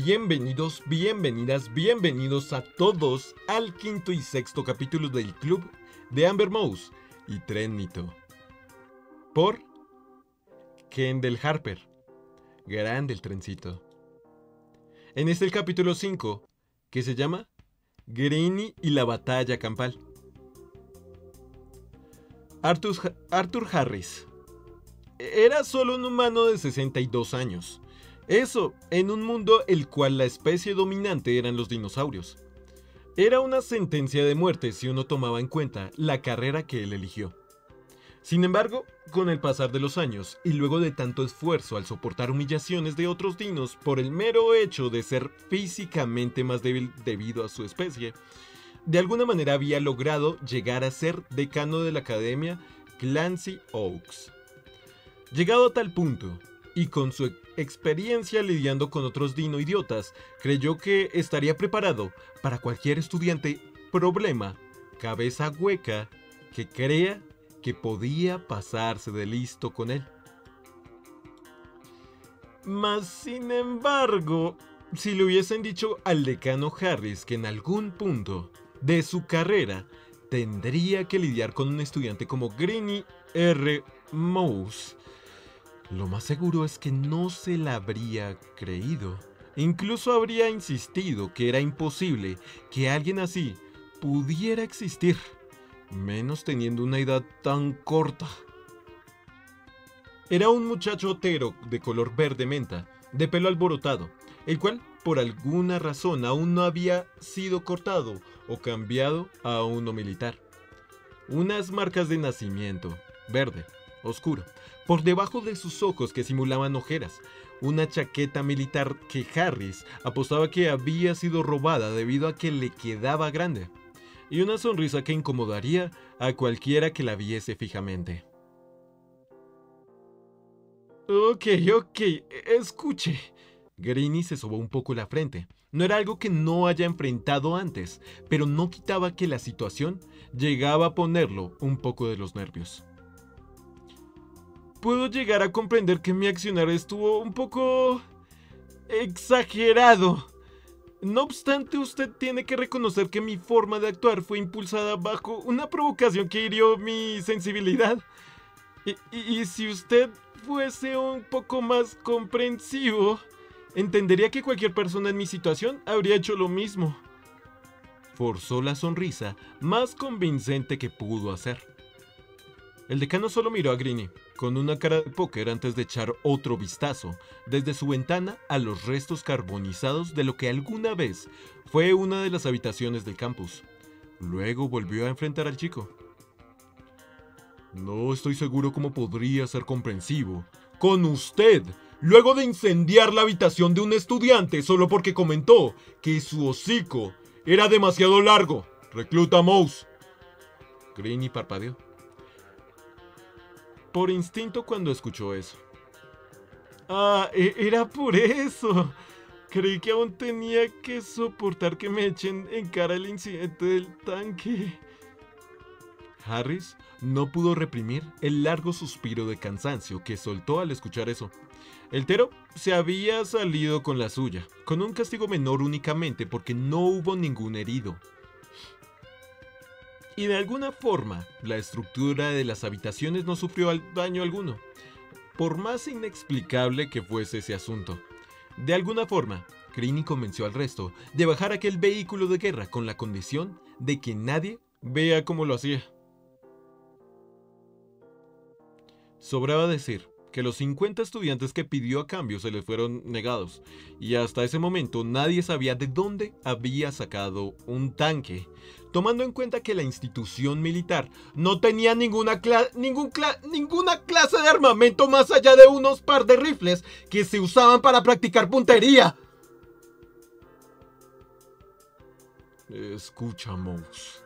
Bienvenidos, bienvenidas, bienvenidos a todos al quinto y sexto capítulo del club de Amber Mouse y Tren Nito. Por Kendall Harper. Grande el trencito. En este el capítulo 5, que se llama Greeny y la batalla campal. Arthur Harris era solo un humano de 62 años. Eso, en un mundo el cual la especie dominante eran los dinosaurios. Era una sentencia de muerte si uno tomaba en cuenta la carrera que él eligió. Sin embargo, con el pasar de los años y luego de tanto esfuerzo al soportar humillaciones de otros dinos por el mero hecho de ser físicamente más débil debido a su especie, de alguna manera había logrado llegar a ser decano de la academia Clancy Oaks. Llegado a tal punto, y con su experiencia lidiando con otros dino idiotas, creyó que estaría preparado para cualquier estudiante problema, cabeza hueca, que crea que podía pasarse de listo con él. Mas, sin embargo, si le hubiesen dicho al decano Harris que en algún punto de su carrera tendría que lidiar con un estudiante como Greeny R. Mouse, lo más seguro es que no se la habría creído. Incluso habría insistido que era imposible que alguien así pudiera existir, menos teniendo una edad tan corta. Era un muchacho otero de color verde menta, de pelo alborotado, el cual por alguna razón aún no había sido cortado o cambiado a uno militar. Unas marcas de nacimiento, verde, oscuro, por debajo de sus ojos que simulaban ojeras, una chaqueta militar que Harris apostaba que había sido robada debido a que le quedaba grande, y una sonrisa que incomodaría a cualquiera que la viese fijamente. Ok, escuche. Greeny se sobó un poco la frente. No era algo que no haya enfrentado antes, pero no quitaba que la situación llegaba a ponerlo un poco de los nervios. Puedo llegar a comprender que mi accionar estuvo un poco exagerado. No obstante, usted tiene que reconocer que mi forma de actuar fue impulsada bajo una provocación que hirió mi sensibilidad. Y si usted fuese un poco más comprensivo, entendería que cualquier persona en mi situación habría hecho lo mismo. Forzó la sonrisa más convincente que pudo hacer. El decano solo miró a Greeny con una cara de póker antes de echar otro vistazo desde su ventana a los restos carbonizados de lo que alguna vez fue una de las habitaciones del campus. Luego volvió a enfrentar al chico. No estoy seguro cómo podría ser comprensivo con usted, luego de incendiar la habitación de un estudiante solo porque comentó que su hocico era demasiado largo. Recluta Mouse. Greeny parpadeó por instinto cuando escuchó eso. Era por eso. Creí que aún tenía que soportar que me echen en cara el incidente del tanque. Harris no pudo reprimir el largo suspiro de cansancio que soltó al escuchar eso. El tero se había salido con la suya, con un castigo menor únicamente porque no hubo ningún herido. Y de alguna forma, la estructura de las habitaciones no sufrió daño alguno, por más inexplicable que fuese ese asunto. De alguna forma, Greeny convenció al resto de bajar aquel vehículo de guerra con la condición de que nadie vea cómo lo hacía. Sobraba decir que los 50 estudiantes que pidió a cambio se les fueron negados, y hasta ese momento nadie sabía de dónde había sacado un tanque, tomando en cuenta que la institución militar no tenía ninguna clase de armamento más allá de unos par de rifles que se usaban para practicar puntería. Escucha, Mouse.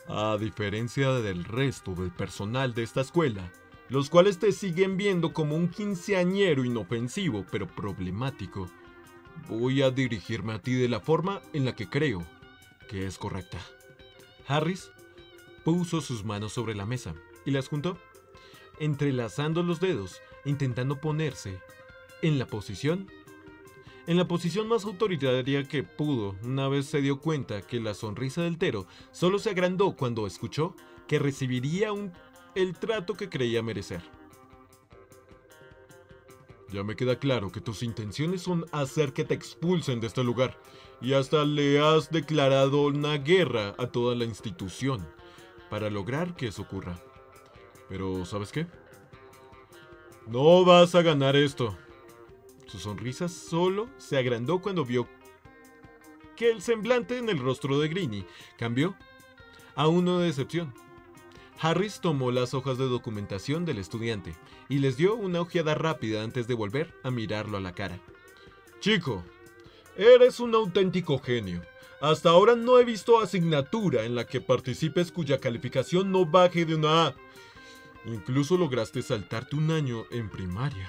A diferencia del resto del personal de esta escuela, los cuales te siguen viendo como un quinceañero inofensivo pero problemático, voy a dirigirme a ti de la forma en la que creo que es correcta. Harris puso sus manos sobre la mesa y las juntó, entrelazando los dedos, intentando ponerse en la posición En la posición más autoritaria que pudo, una vez se dio cuenta que la sonrisa del Tero solo se agrandó cuando escuchó que recibiría el trato que creía merecer. Ya me queda claro que tus intenciones son hacer que te expulsen de este lugar, y hasta le has declarado una guerra a toda la institución para lograr que eso ocurra. Pero, ¿sabes qué? No vas a ganar esto. Su sonrisa solo se agrandó cuando vio que el semblante en el rostro de Greeny cambió a uno de decepción. Harris tomó las hojas de documentación del estudiante y les dio una ojeada rápida antes de volver a mirarlo a la cara. Chico, eres un auténtico genio. Hasta ahora no he visto asignatura en la que participes cuya calificación no baje de una A. Incluso lograste saltarte un año en primaria.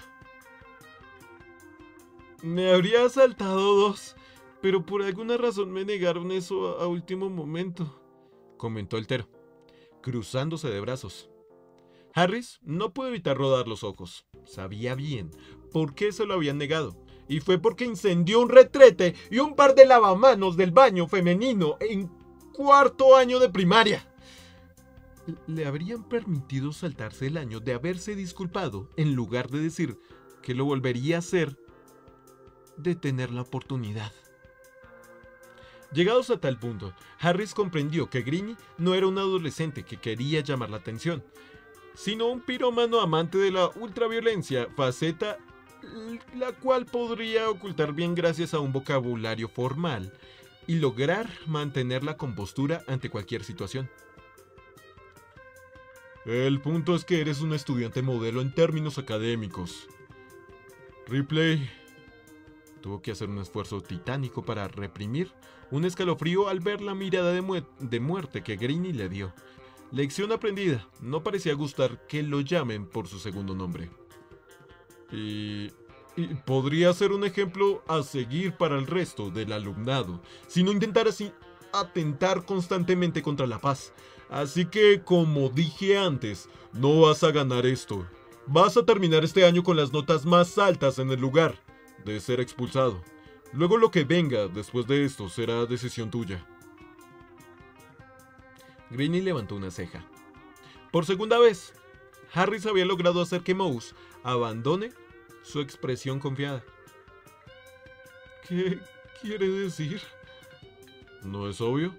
Me habría saltado 2, pero por alguna razón me negaron eso a último momento, comentó el Tero, cruzándose de brazos. Harris no pudo evitar rodar los ojos. Sabía bien por qué se lo habían negado, y fue porque incendió un retrete y un par de lavamanos del baño femenino en 4º año de primaria. Le habrían permitido saltarse el año de haberse disculpado en lugar de decir que lo volvería a hacer de tener la oportunidad. Llegados a tal punto, Harris comprendió que Greeny no era un adolescente que quería llamar la atención, sino un pirómano amante de la ultraviolencia, faceta la cual podría ocultar bien gracias a un vocabulario formal y lograr mantener la compostura ante cualquier situación. El punto es que eres un estudiante modelo en términos académicos. Ripley tuvo que hacer un esfuerzo titánico para reprimir un escalofrío al ver la mirada de muerte que Greeny le dio. Lección aprendida, no parecía gustar que lo llamen por su segundo nombre. Y podría ser un ejemplo a seguir para el resto del alumnado, si no intentara así atentar constantemente contra la paz. Así que, como dije antes, no vas a ganar esto. Vas a terminar este año con las notas más altas en el lugar de ser expulsado. Luego lo que venga después de esto será decisión tuya. Greeny levantó una ceja. Por segunda vez, Harris había logrado hacer que Mouse abandone su expresión confiada. ¿Qué quiere decir? ¿No es obvio?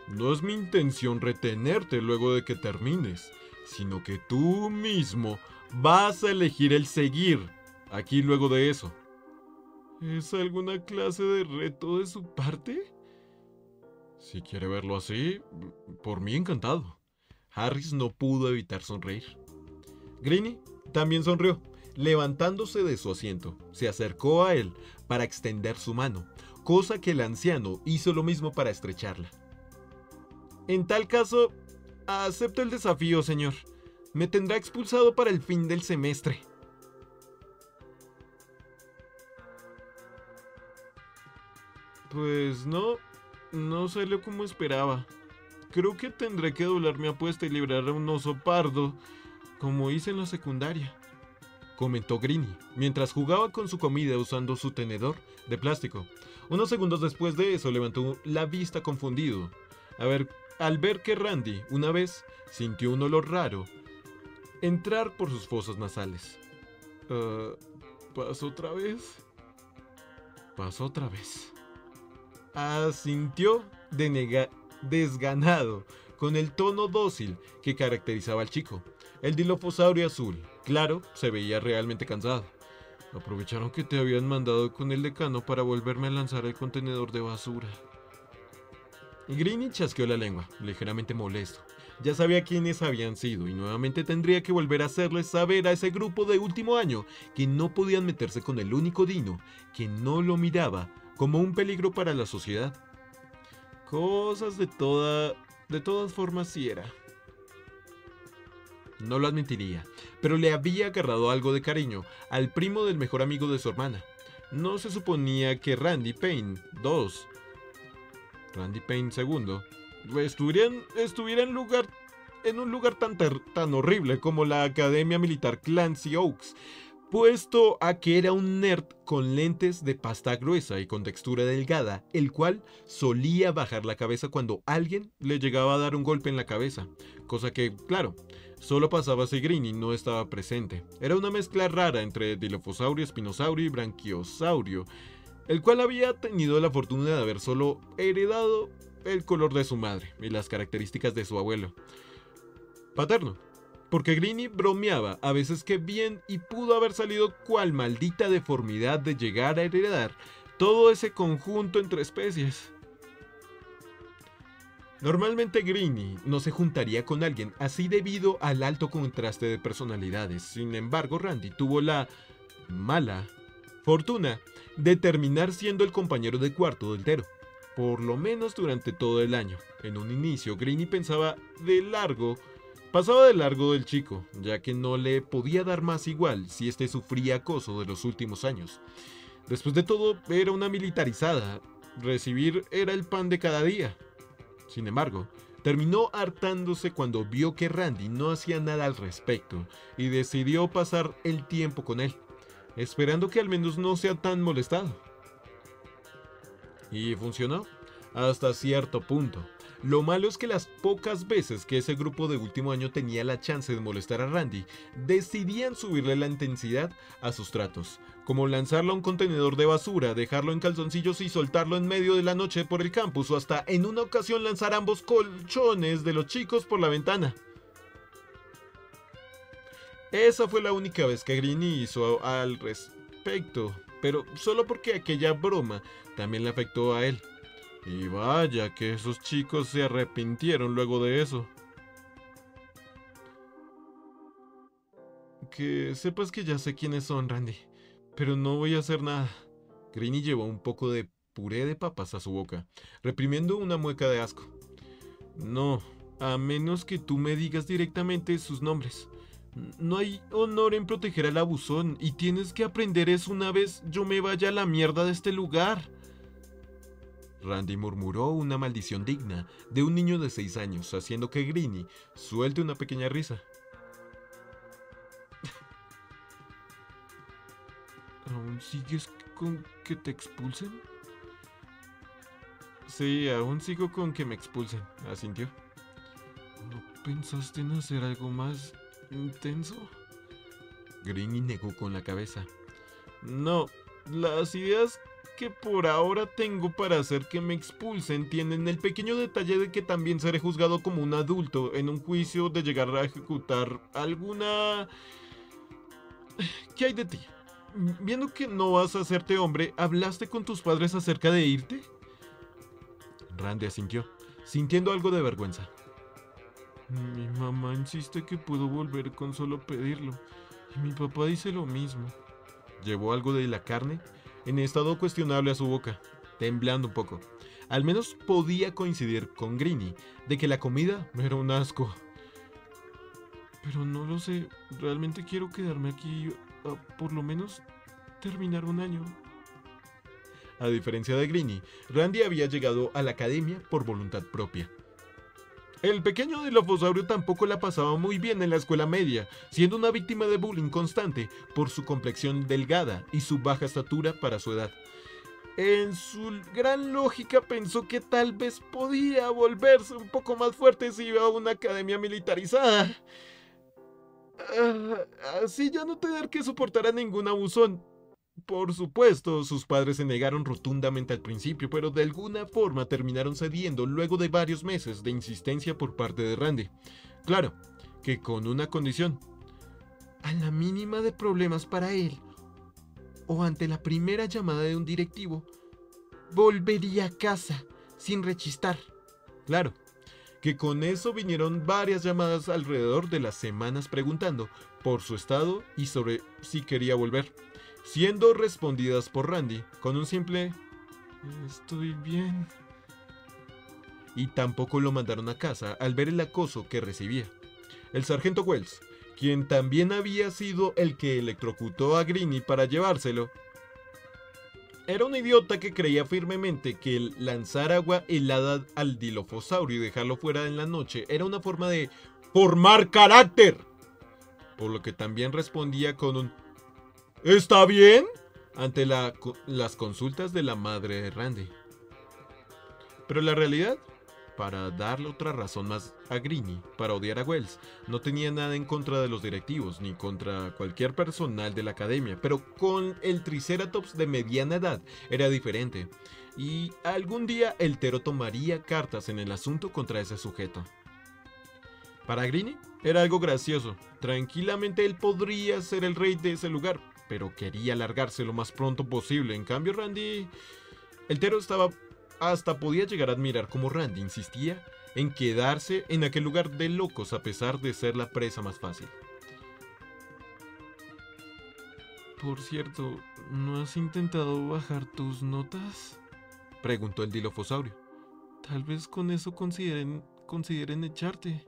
No es mi intención retenerte luego de que termines, sino que tú mismo vas a elegir el seguir aquí luego de eso. ¿Es alguna clase de reto de su parte? Si quiere verlo así, por mí encantado. Harris no pudo evitar sonreír. Greeny también sonrió, levantándose de su asiento. Se acercó a él para extender su mano, cosa que el anciano hizo lo mismo para estrecharla. En tal caso, acepto el desafío, señor. Me tendrá expulsado para el fin del semestre. Pues no salió como esperaba. Creo que tendré que doblar mi apuesta y librar a un oso pardo, como hice en la secundaria, comentó Greeny, mientras jugaba con su comida usando su tenedor de plástico. Unos segundos después de eso levantó la vista confundido. Al ver que Randy, una vez, sintió un olor raro entrar por sus fosas nasales. ¿Pasó otra vez? Pasó otra vez. Asintió desganado, con el tono dócil que caracterizaba al chico. El dilofosaurio azul, claro, se veía realmente cansado. Aprovecharon que te habían mandado con el decano para volverme a lanzar el contenedor de basura. Greeny chasqueó la lengua, ligeramente molesto. Ya sabía quiénes habían sido y nuevamente tendría que volver a hacerles saber a ese grupo de último año que no podían meterse con el único Dino que no lo miraba como un peligro para la sociedad. Cosas de todas formas sí era. No lo admitiría, pero le había agarrado algo de cariño al primo del mejor amigo de su hermana. No se suponía que Randy Payne II estuviera en un lugar tan horrible como la Academia Militar Clancy Oaks, puesto a que era un nerd con lentes de pasta gruesa y con textura delgada, el cual solía bajar la cabeza cuando alguien le llegaba a dar un golpe en la cabeza, cosa que, claro, solo pasaba si Greenie no estaba presente. Era una mezcla rara entre Dilophosaurus, Spinosaurio y Branchiosaurio, el cual había tenido la fortuna de haber solo heredado el color de su madre y las características de su abuelo paterno. Porque Greenie bromeaba a veces que bien y pudo haber salido cual maldita deformidad de llegar a heredar todo ese conjunto entre especies. Normalmente Greenie no se juntaría con alguien así debido al alto contraste de personalidades. Sin embargo, Randy tuvo la mala fortuna de terminar siendo el compañero de cuarto del Tero, por lo menos durante todo el año. En un inicio, Greenie pasaba de largo del chico, ya que no le podía dar más igual si este sufría acoso de los últimos años. Después de todo, era una militarizada. Recibir era el pan de cada día. Sin embargo, terminó hartándose cuando vio que Randy no hacía nada al respecto y decidió pasar el tiempo con él, esperando que al menos no sea tan molestado. Y funcionó, hasta cierto punto. Lo malo es que las pocas veces que ese grupo de último año tenía la chance de molestar a Randy, decidían subirle la intensidad a sus tratos, como lanzarlo a un contenedor de basura, dejarlo en calzoncillos y soltarlo en medio de la noche por el campus, o hasta en una ocasión lanzar ambos colchones de los chicos por la ventana. Esa fue la única vez que Greenie hizo al respecto, pero solo porque aquella broma también le afectó a él. Y vaya que esos chicos se arrepintieron luego de eso. Que sepas que ya sé quiénes son, Randy, pero no voy a hacer nada. Greenie llevó un poco de puré de papas a su boca, reprimiendo una mueca de asco. No, a menos que tú me digas directamente sus nombres. No hay honor en proteger al abusón, y tienes que aprender eso una vez yo me vaya a la mierda de este lugar. Randy murmuró una maldición digna de un niño de 6 años, haciendo que Greenie suelte una pequeña risa. ¿Aún sigues con que te expulsen? Sí, aún sigo con que me expulsen, asintió. ¿No pensaste en hacer algo más intenso? Greenie negó con la cabeza. No, las ideas que por ahora tengo para hacer que me expulsen tienen el pequeño detalle de que también seré juzgado como un adulto en un juicio de llegar a ejecutar alguna... ¿Qué hay de ti? Viendo que no vas a hacerte hombre, ¿hablaste con tus padres acerca de irte? Randy asintió, sintiendo algo de vergüenza. Mi mamá insiste que puedo volver con solo pedirlo, y mi papá dice lo mismo. Llevó algo de la carne en estado cuestionable a su boca, temblando un poco. Al menos podía coincidir con Greenie de que la comida era un asco. Pero no lo sé, realmente quiero quedarme aquí por lo menos terminar un año. A diferencia de Greenie, Randy había llegado a la academia por voluntad propia. El pequeño Dilophosaurus tampoco la pasaba muy bien en la escuela media, siendo una víctima de bullying constante por su complexión delgada y su baja estatura para su edad. En su gran lógica pensó que tal vez podía volverse un poco más fuerte si iba a una academia militarizada. Así ya no tener que soportar a ningún abusón. Por supuesto, sus padres se negaron rotundamente al principio, pero de alguna forma terminaron cediendo luego de varios meses de insistencia por parte de Randy. Claro, que con una condición. A la mínima de problemas para él, o ante la primera llamada de un directivo, volvería a casa, sin rechistar. Claro, que con eso vinieron varias llamadas alrededor de las semanas preguntando por su estado y sobre si quería volver, siendo respondidas por Randy con un simple "estoy bien". Y tampoco lo mandaron a casa al ver el acoso que recibía. El sargento Wells, quien también había sido el que electrocutó a Greenie para llevárselo, era un idiota que creía firmemente que el lanzar agua helada al Dilophosaurio y dejarlo fuera en la noche era una forma de formar carácter. Por lo que también respondía con un ¿Está bien? Ante las consultas de la madre de Randy. Pero la realidad, para darle otra razón más a Greeny para odiar a Wells, no tenía nada en contra de los directivos ni contra cualquier personal de la academia, pero con el Triceratops de mediana edad era diferente, y algún día el Tero tomaría cartas en el asunto contra ese sujeto. Para Greeny era algo gracioso, tranquilamente él podría ser el rey de ese lugar, pero quería largarse lo más pronto posible. En cambio Randy, el Tero estaba hasta podía llegar a admirar cómo Randy insistía en quedarse en aquel lugar de locos a pesar de ser la presa más fácil. Por cierto, ¿no has intentado bajar tus notas? Preguntó el Dilofosaurio. Tal vez con eso consideren echarte.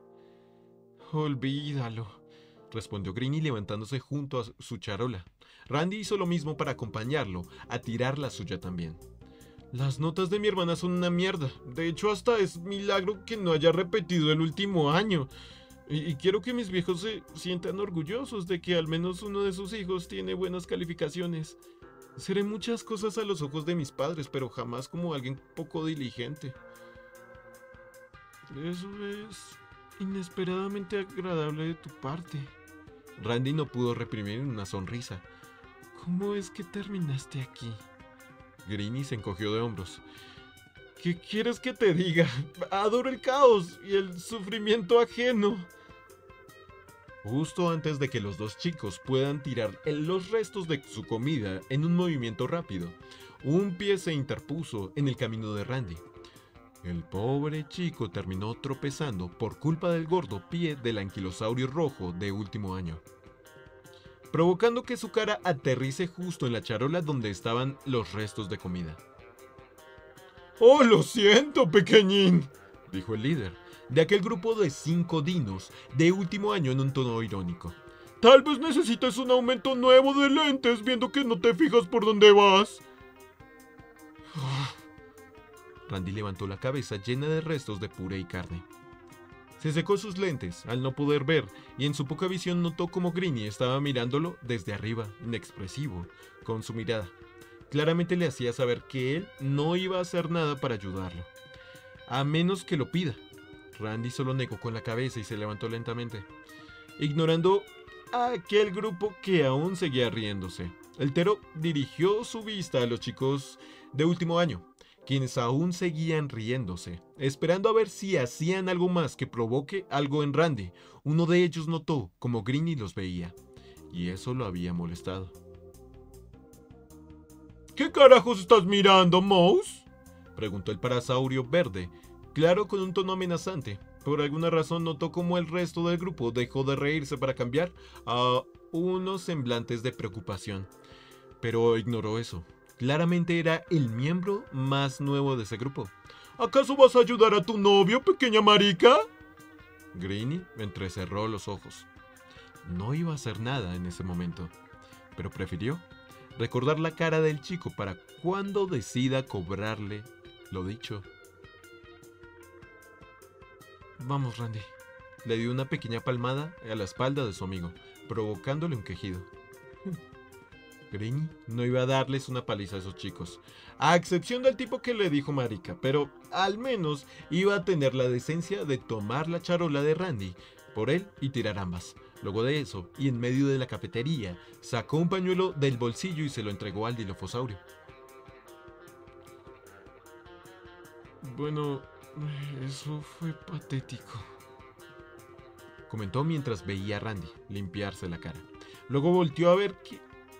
Olvídalo, respondió Greeny levantándose junto a su charola. Randy hizo lo mismo para acompañarlo a tirar la suya también. Las notas de mi hermana son una mierda. De hecho, hasta es milagro que no haya repetido el último año. Y quiero que mis viejos se sientan orgullosos de que al menos uno de sus hijos tiene buenas calificaciones. Seré muchas cosas a los ojos de mis padres, pero jamás como alguien poco diligente. Eso es inesperadamente agradable de tu parte. Randy no pudo reprimir una sonrisa. ¿Cómo es que terminaste aquí? Greeny se encogió de hombros. ¿Qué quieres que te diga? Adoro el caos y el sufrimiento ajeno. Justo antes de que los dos chicos puedan tirar los restos de su comida en un movimiento rápido, un pie se interpuso en el camino de Randy. El pobre chico terminó tropezando por culpa del gordo pie del anquilosaurio rojo de último año, provocando que su cara aterrice justo en la charola donde estaban los restos de comida. «Oh, lo siento, pequeñín», dijo el líder de aquel grupo de 5 dinos de último año en un tono irónico. «Tal vez necesites un aumento nuevo de lentes viendo que no te fijas por dónde vas». Randy levantó la cabeza llena de restos de puré y carne. Se secó sus lentes al no poder ver y en su poca visión notó como Greeny estaba mirándolo desde arriba, inexpresivo, con su mirada. Claramente le hacía saber que él no iba a hacer nada para ayudarlo, a menos que lo pida. Randy solo negó con la cabeza y se levantó lentamente, ignorando a aquel grupo que aún seguía riéndose. El Tero dirigió su vista a los chicos de último año, quienes aún seguían riéndose, esperando a ver si hacían algo más que provoque algo en Randy. Uno de ellos notó como Greeny los veía, y eso lo había molestado. ¿Qué carajos estás mirando, Mouse?, preguntó el parasaurio verde, claro, con un tono amenazante. Por alguna razón notó como el resto del grupo dejó de reírse para cambiar a unos semblantes de preocupación, pero ignoró eso. Claramente era el miembro más nuevo de ese grupo. ¿Acaso vas a ayudar a tu novio, pequeña marica? Greeny entrecerró los ojos. No iba a hacer nada en ese momento, pero prefirió recordar la cara del chico para cuando decida cobrarle lo dicho. Vamos, Randy. Le dio una pequeña palmada a la espalda de su amigo, provocándole un quejido. Greeny no iba a darles una paliza a esos chicos, a excepción del tipo que le dijo marica, pero al menos iba a tener la decencia de tomar la charola de Randy por él y tirar ambas. Luego de eso, y en medio de la cafetería, sacó un pañuelo del bolsillo y se lo entregó al Dilofosaurio. Bueno, eso fue patético, comentó mientras veía a Randy limpiarse la cara. Luego volteó a ver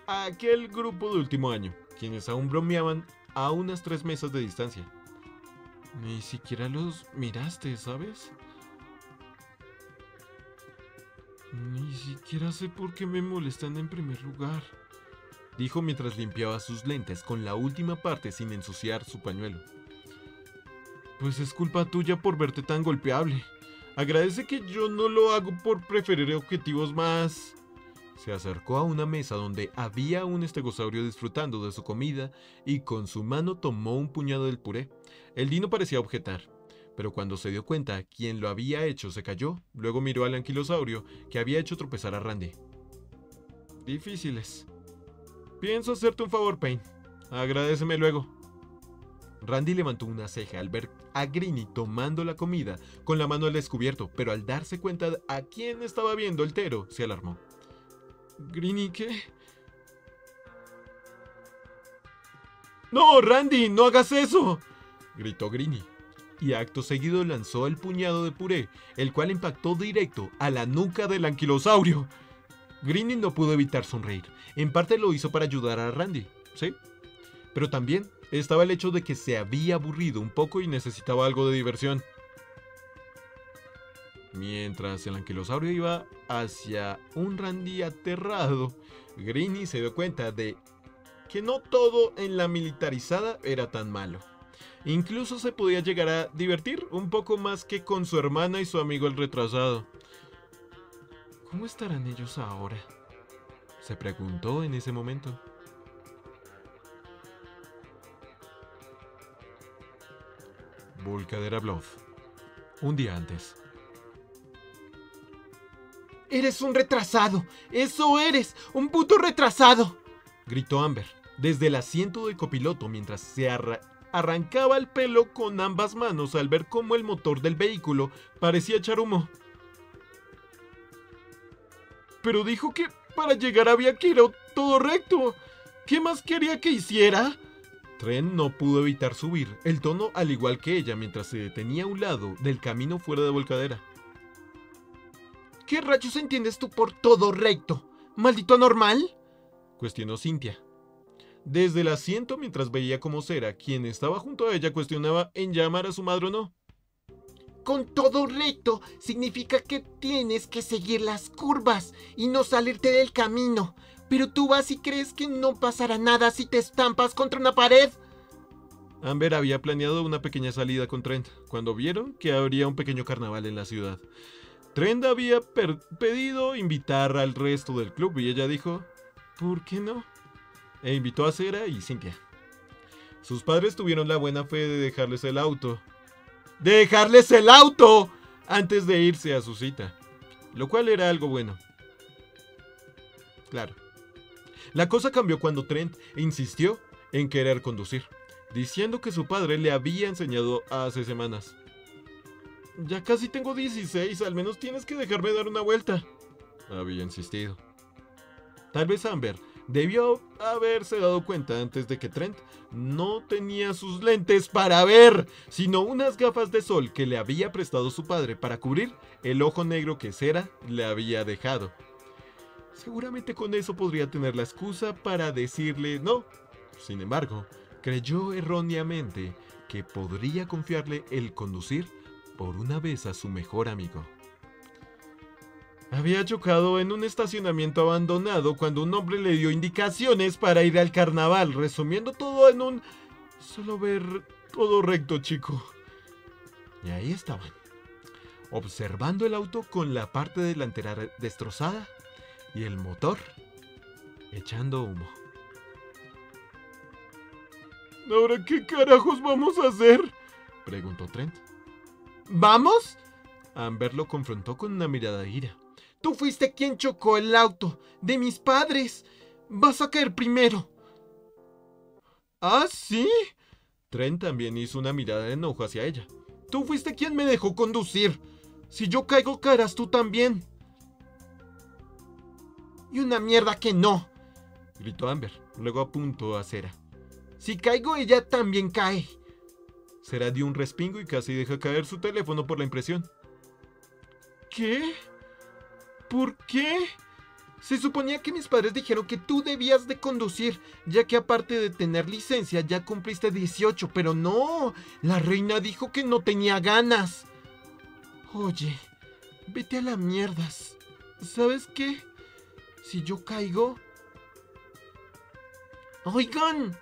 a aquel grupo de último año, quienes aún bromeaban a unas 3 mesas de distancia. Ni siquiera los miraste, ¿sabes? Ni siquiera sé por qué me molestan en primer lugar, dijo mientras limpiaba sus lentes con la última parte sin ensuciar su pañuelo. Pues es culpa tuya por verte tan golpeable. Agradece que yo no lo hago por preferir objetivos más. Se acercó a una mesa donde había un estegosaurio disfrutando de su comida y con su mano tomó un puñado del puré. El dino parecía objetar, pero cuando se dio cuenta quién lo había hecho se calló. Luego miró al anquilosaurio que había hecho tropezar a Randy. Difíciles, Pienso hacerte un favor, Payne. Agradéceme luego. Randy levantó una ceja al ver a Greeny tomando la comida con la mano al descubierto, pero al darse cuenta de a quién estaba viendo el tero, se alarmó. ¿Greeny qué? ¡No, Randy! ¡No hagas eso!, gritó Greeny, y acto seguido lanzó el puñado de puré, el cual impactó directo a la nuca del anquilosaurio. Greeny no pudo evitar sonreír. En parte lo hizo para ayudar a Randy, ¿sí? Pero también estaba el hecho de que se había aburrido un poco y necesitaba algo de diversión. Mientras el anquilosaurio iba hacia un Randy aterrado, Greeny se dio cuenta de que no todo en la militarizada era tan malo. Incluso se podía llegar a divertir un poco más que con su hermana y su amigo el retrasado. ¿Cómo estarán ellos ahora?, se preguntó en ese momento. Volcadera Bluff, un día antes. ¡Eres un retrasado! ¡Eso eres! ¡Un puto retrasado!, gritó Amber desde el asiento del copiloto mientras se arrancaba el pelo con ambas manos al ver cómo el motor del vehículo parecía echar humo. Pero dijo que para llegar había que ir todo recto. ¿Qué más quería que hiciera? Trent no pudo evitar subir el tono al igual que ella mientras se detenía a un lado del camino fuera de Volcadera. ¿Qué rayos entiendes tú por todo recto? ¿Maldito anormal?, cuestionó Cynthia desde el asiento mientras veía cómo Cera, quien estaba junto a ella, cuestionaba en llamar a su madre o no. Con todo recto significa que tienes que seguir las curvas y no salirte del camino. Pero tú vas y crees que no pasará nada si te estampas contra una pared. Amber había planeado una pequeña salida con Trent cuando vieron que habría un pequeño carnaval en la ciudad. Trent había pedido invitar al resto del club y ella dijo, ¿por qué no?, e invitó a Cera y Cynthia. Sus padres tuvieron la buena fe de dejarles el auto. ¡Dejarles el auto! Antes de irse a su cita, lo cual era algo bueno. Claro. La cosa cambió cuando Trent insistió en querer conducir, diciendo que su padre le había enseñado hace semanas. Ya casi tengo 16, al menos tienes que dejarme dar una vuelta, había insistido. Tal vez Amber debió haberse dado cuenta antes de que Trent no tenía sus lentes para ver, sino unas gafas de sol que le había prestado su padre para cubrir el ojo negro que Cera le había dejado. Seguramente con eso podría tener la excusa para decirle no. Sin embargo, creyó erróneamente que podría confiarle el conducir por una vez a su mejor amigo. Había chocado en un estacionamiento abandonado cuando un hombre le dio indicaciones para ir al carnaval, resumiendo todo en un solo ver todo recto, chico. Y ahí estaban, observando el auto con la parte delantera destrozada y el motor echando humo. ¿Ahora qué carajos vamos a hacer?, preguntó Trent. ¿Vamos? Amber lo confrontó con una mirada de ira. Tú fuiste quien chocó el auto de mis padres. Vas a caer primero. ¿Ah, sí? Trent también hizo una mirada de enojo hacia ella. Tú fuiste quien me dejó conducir. Si yo caigo, caerás tú también. Y una mierda que no, gritó Amber. Luego apuntó a Cera. Si caigo, ella también cae. Cera dio un respingo y casi deja caer su teléfono por la impresión. ¿Qué? ¿Por qué? Se suponía que mis padres dijeron que tú debías de conducir, ya que aparte de tener licencia ya cumpliste 18, pero no, la reina dijo que no tenía ganas. Oye, vete a la mierda. ¿Sabes qué? Si yo caigo... Oigan,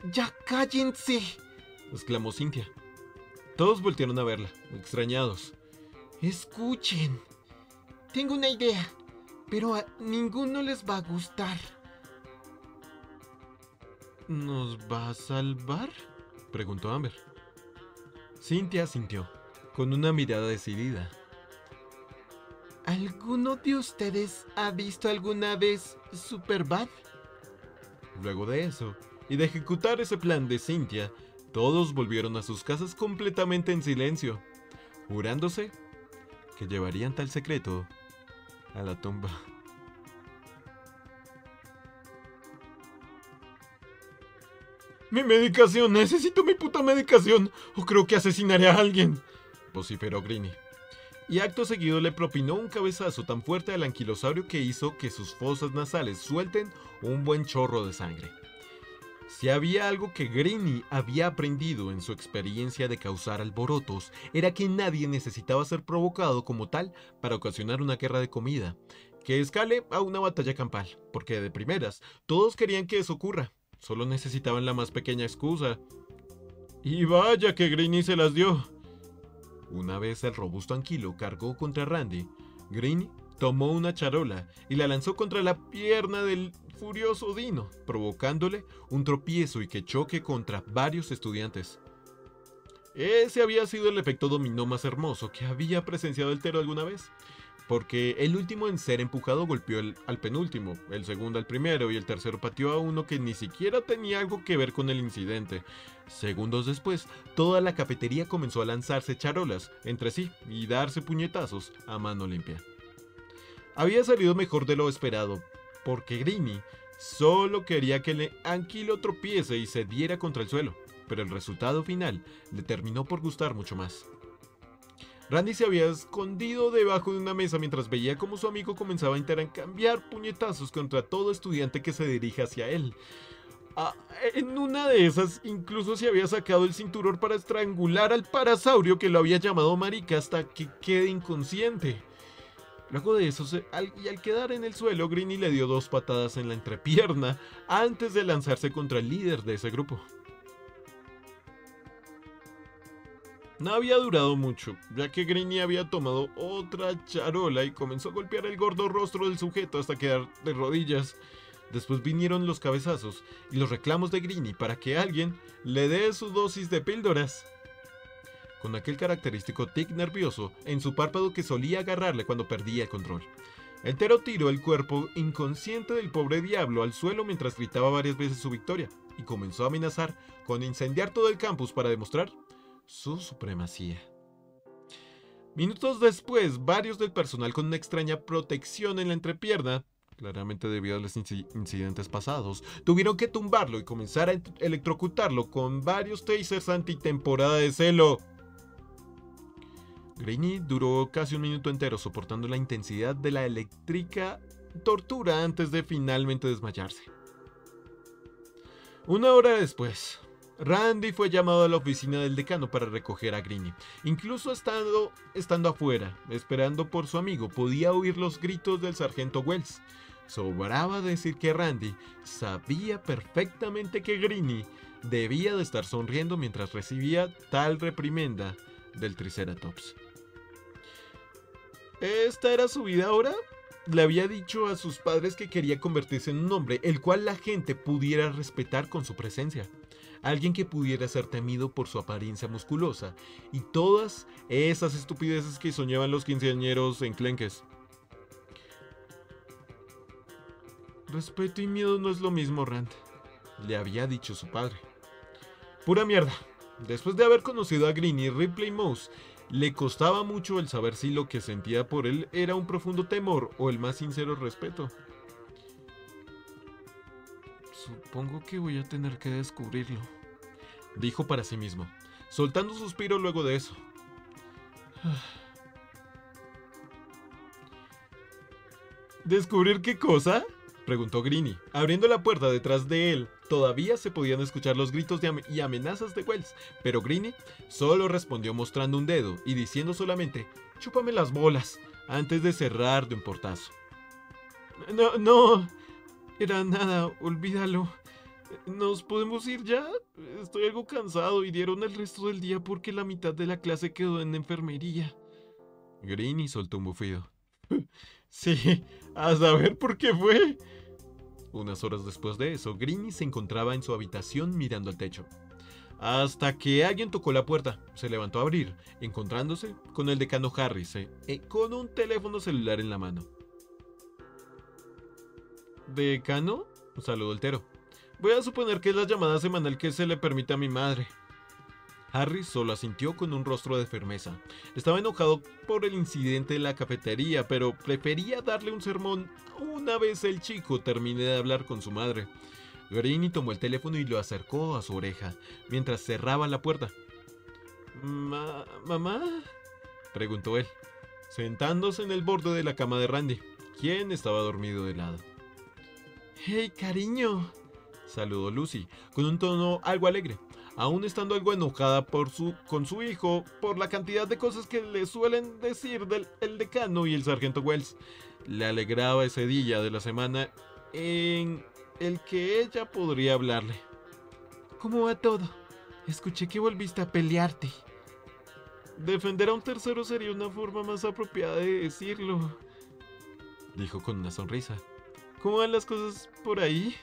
ya cállense, exclamó Cynthia. Todos voltearon a verla, extrañados. Escuchen. Tengo una idea, pero a ninguno les va a gustar. ¿Nos va a salvar?, preguntó Amber. Cynthia asintió, con una mirada decidida. ¿Alguno de ustedes ha visto alguna vez Superbad? Luego de eso, y de ejecutar ese plan de Cynthia, todos volvieron a sus casas completamente en silencio, jurándose que llevarían tal secreto a la tumba. ¡Mi medicación! ¡Necesito mi puta medicación! ¡O creo que asesinaré a alguien!, vociferó Greeny. Y acto seguido le propinó un cabezazo tan fuerte al anquilosaurio que hizo que sus fosas nasales suelten un buen chorro de sangre. Si había algo que Greeny había aprendido en su experiencia de causar alborotos, era que nadie necesitaba ser provocado como tal para ocasionar una guerra de comida, que escale a una batalla campal, porque de primeras todos querían que eso ocurra, solo necesitaban la más pequeña excusa. Y vaya que Greeny se las dio. Una vez el robusto anquilo cargó contra Randy, Greeny tomó una charola y la lanzó contra la pierna del furioso Dino, provocándole un tropiezo y que choque contra varios estudiantes. Ese había sido el efecto dominó más hermoso que había presenciado el Tero alguna vez, porque el último en ser empujado golpeó al penúltimo, el segundo al primero y el tercero pateó a uno que ni siquiera tenía algo que ver con el incidente. Segundos después, toda la cafetería comenzó a lanzarse charolas entre sí y darse puñetazos a mano limpia. Había salido mejor de lo esperado, porque Greeny solo quería que el anquilo tropiece y se diera contra el suelo, pero el resultado final le terminó por gustar mucho más. Randy se había escondido debajo de una mesa mientras veía cómo su amigo comenzaba a intercambiar puñetazos contra todo estudiante que se dirige hacia él. En una de esas, incluso se había sacado el cinturón para estrangular al parasaurio que lo había llamado marica hasta que quede inconsciente. Luego de eso, al quedar en el suelo, Greeny le dio 2 patadas en la entrepierna antes de lanzarse contra el líder de ese grupo. No había durado mucho, ya que Greeny había tomado otra charola y comenzó a golpear el gordo rostro del sujeto hasta quedar de rodillas. Después vinieron los cabezazos y los reclamos de Greeny para que alguien le dé su dosis de píldoras. Con aquel característico tic nervioso en su párpado que solía agarrarle cuando perdía el control. El Tero tiró el cuerpo inconsciente del pobre diablo al suelo mientras gritaba varias veces su victoria y comenzó a amenazar con incendiar todo el campus para demostrar su supremacía. Minutos después, varios del personal con una extraña protección en la entrepierna, claramente debido a los incidentes pasados, tuvieron que tumbarlo y comenzar a electrocutarlo con varios tasers antitemporada de celo. Greeny duró casi un minuto entero soportando la intensidad de la eléctrica tortura antes de finalmente desmayarse. Una hora después, Randy fue llamado a la oficina del decano para recoger a Greeny. Incluso estando afuera, esperando por su amigo, podía oír los gritos del sargento Wells. Sobraba decir que Randy sabía perfectamente que Greeny debía de estar sonriendo mientras recibía tal reprimenda del Triceratops. ¿Esta era su vida ahora? Le había dicho a sus padres que quería convertirse en un hombre, el cual la gente pudiera respetar con su presencia. Alguien que pudiera ser temido por su apariencia musculosa y todas esas estupideces que soñaban los quinceañeros enclenques. Respeto y miedo no es lo mismo, Rand, le había dicho su padre. Pura mierda. Después de haber conocido a Greeny, Ripley Mouse le costaba mucho el saber si lo que sentía por él era un profundo temor o el más sincero respeto. Supongo que voy a tener que descubrirlo, dijo para sí mismo, soltando un suspiro luego de eso. ¿Descubrir qué cosa?, preguntó Greeny, abriendo la puerta detrás de él. Todavía se podían escuchar los gritos y amenazas de Wells, pero Greeny solo respondió mostrando un dedo y diciendo solamente «chúpame las bolas», antes de cerrar de un portazo. No era nada, olvídalo. ¿Nos podemos ir ya? Estoy algo cansado y dieron el resto del día porque la mitad de la clase quedó en enfermería. Greeny soltó un bufido. Sí, a saber por qué fue. Unas horas después de eso, Greeny se encontraba en su habitación mirando al techo. Hasta que alguien tocó la puerta, se levantó a abrir, encontrándose con el decano Harris, con un teléfono celular en la mano. ¿Decano?, saludó el Tero. Voy a suponer que es la llamada semanal que se le permite a mi madre. Harry solo asintió con un rostro de firmeza. Estaba enojado por el incidente en la cafetería, pero prefería darle un sermón una vez el chico termine de hablar con su madre. Ginny tomó el teléfono y lo acercó a su oreja, mientras cerraba la puerta. ¿Mamá? Preguntó él, sentándose en el borde de la cama de Randy, quien estaba dormido de lado. ¡Hey, cariño!, saludó Lucy, con un tono algo alegre, aún estando algo enojada con su hijo por la cantidad de cosas que le suelen decir el decano y el sargento Wells. Le alegraba ese día de la semana en el que ella podría hablarle. ¿Cómo va todo? Escuché que volviste a pelearte. Defender a un tercero sería una forma más apropiada de decirlo, dijo con una sonrisa. ¿Cómo van las cosas por ahí?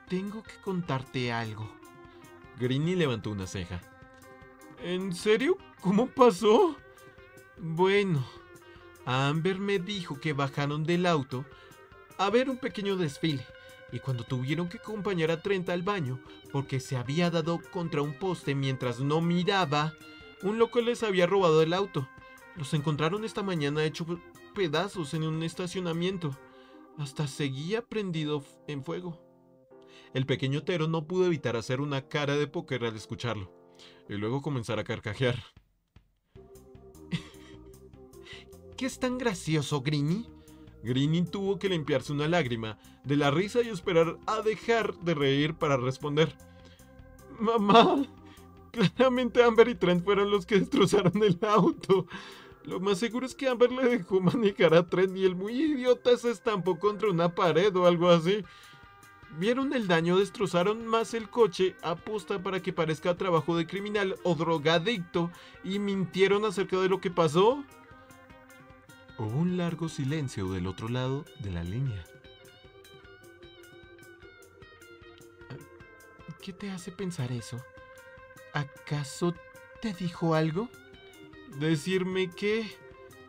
Tengo que contarte algo. Ginny levantó una ceja. ¿En serio? ¿Cómo pasó? Bueno, Amber me dijo que bajaron del auto a ver un pequeño desfile, y cuando tuvieron que acompañar a Trent al baño porque se había dado contra un poste mientras no miraba, un loco les había robado el auto. Los encontraron esta mañana hechos pedazos en un estacionamiento. Hasta seguía prendido en fuego. El pequeño Tero no pudo evitar hacer una cara de póker al escucharlo, y luego comenzar a carcajear. ¿Qué es tan gracioso, Ginny? Ginny tuvo que limpiarse una lágrima de la risa y esperar a dejar de reír para responder. Mamá, claramente Amber y Trent fueron los que destrozaron el auto. Lo más seguro es que Amber le dejó manejar a Trent y el muy idiota se estampó contra una pared o algo así. ¿Vieron el daño? Destrozaron más el coche aposta para que parezca trabajo de criminal o drogadicto y mintieron acerca de lo que pasó. Hubo un largo silencio del otro lado de la línea. ¿Qué te hace pensar eso? ¿Acaso te dijo algo? Decirme que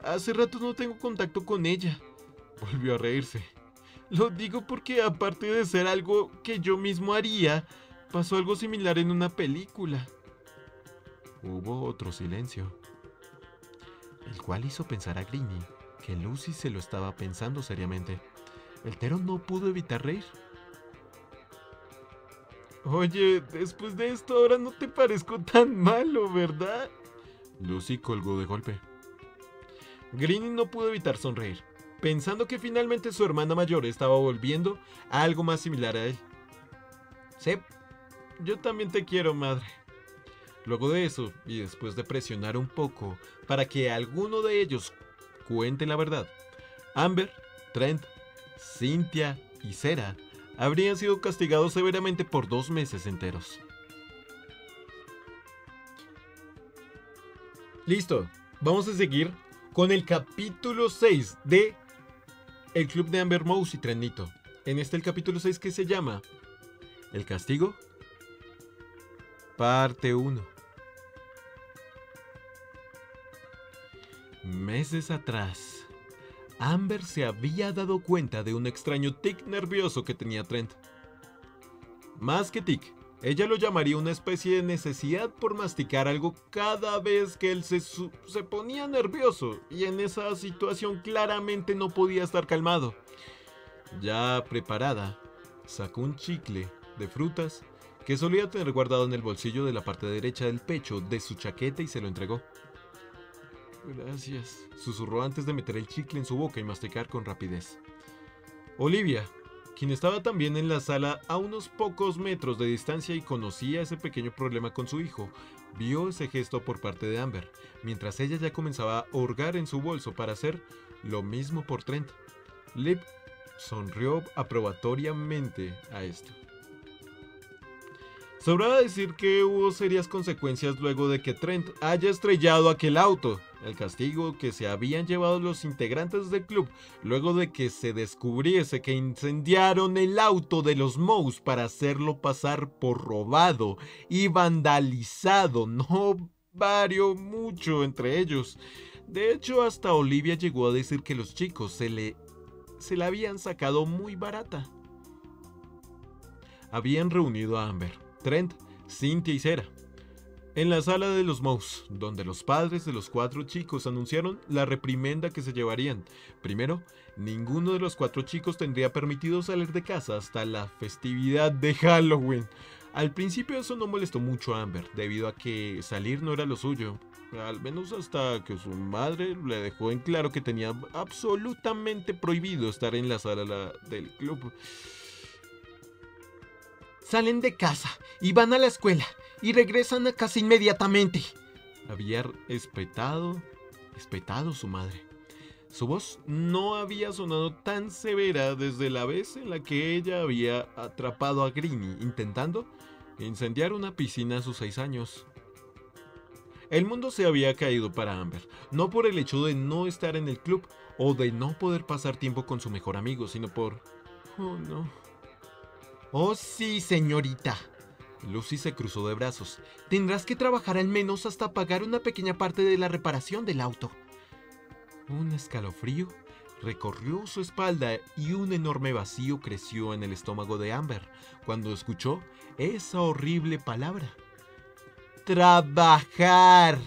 hace rato no tengo contacto con ella. Volvió a reírse. Lo digo porque aparte de ser algo que yo mismo haría, pasó algo similar en una película. Hubo otro silencio, el cual hizo pensar a Ginny que Lucy se lo estaba pensando seriamente. El Tero no pudo evitar reír. Oye, después de esto ahora no te parezco tan malo, ¿verdad? Lucy colgó de golpe. Ginny no pudo evitar sonreír, pensando que finalmente su hermana mayor estaba volviendo a algo más similar a él. Sí, yo también te quiero, madre. Luego de eso, y después de presionar un poco para que alguno de ellos cuente la verdad, Amber, Trent, Cynthia y Sarah habrían sido castigados severamente por 2 meses enteros. Listo, vamos a seguir con el capítulo 6 de El Club de Amber Mouse y Trentito. En el capítulo 6 que se llama El Castigo, parte 1. Meses atrás, Amber se había dado cuenta de un extraño tic nervioso que tenía Trent. Más que tic, ella lo llamaría una especie de necesidad por masticar algo cada vez que él se ponía nervioso, y en esa situación claramente no podía estar calmado. Ya preparada, sacó un chicle de frutas que solía tener guardado en el bolsillo de la parte derecha del pecho de su chaqueta y se lo entregó. Gracias, susurró antes de meter el chicle en su boca y masticar con rapidez. Olivia, quien estaba también en la sala a unos pocos metros de distancia y conocía ese pequeño problema con su hijo, vio ese gesto por parte de Amber, mientras ella ya comenzaba a hurgar en su bolso para hacer lo mismo por Trent. Liv sonrió aprobatoriamente a esto. Sobraba decir que hubo serias consecuencias luego de que Trent haya estrellado aquel auto. El castigo que se habían llevado los integrantes del club luego de que se descubriese que incendiaron el auto de los Mouse para hacerlo pasar por robado y vandalizado no varió mucho entre ellos. De hecho, hasta Olivia llegó a decir que los chicos se la habían sacado muy barata. habían reunido a Amber, Trent, Cynthia y Sarah en la sala de los Mouse, donde los padres de los 4 chicos anunciaron la reprimenda que se llevarían. Primero, ninguno de los 4 chicos tendría permitido salir de casa hasta la festividad de Halloween. Al principio eso no molestó mucho a Amber, debido a que salir no era lo suyo, al menos hasta que su madre le dejó en claro que tenía absolutamente prohibido estar en la sala del club. Salen de casa y van a la escuela y regresan a casa inmediatamente, había espetado su madre. Su voz no había sonado tan severa desde la vez en la que ella había atrapado a Greenie intentando incendiar una piscina a sus 6 años. El mundo se había caído para Amber, no por el hecho de no estar en el club o de no poder pasar tiempo con su mejor amigo, sino por... Oh, no. Oh, sí, señorita. Lucy se cruzó de brazos. Tendrás que trabajar al menos hasta pagar una pequeña parte de la reparación del auto. Un escalofrío recorrió su espalda y un enorme vacío creció en el estómago de Amber cuando escuchó esa horrible palabra. ¡Trabajar!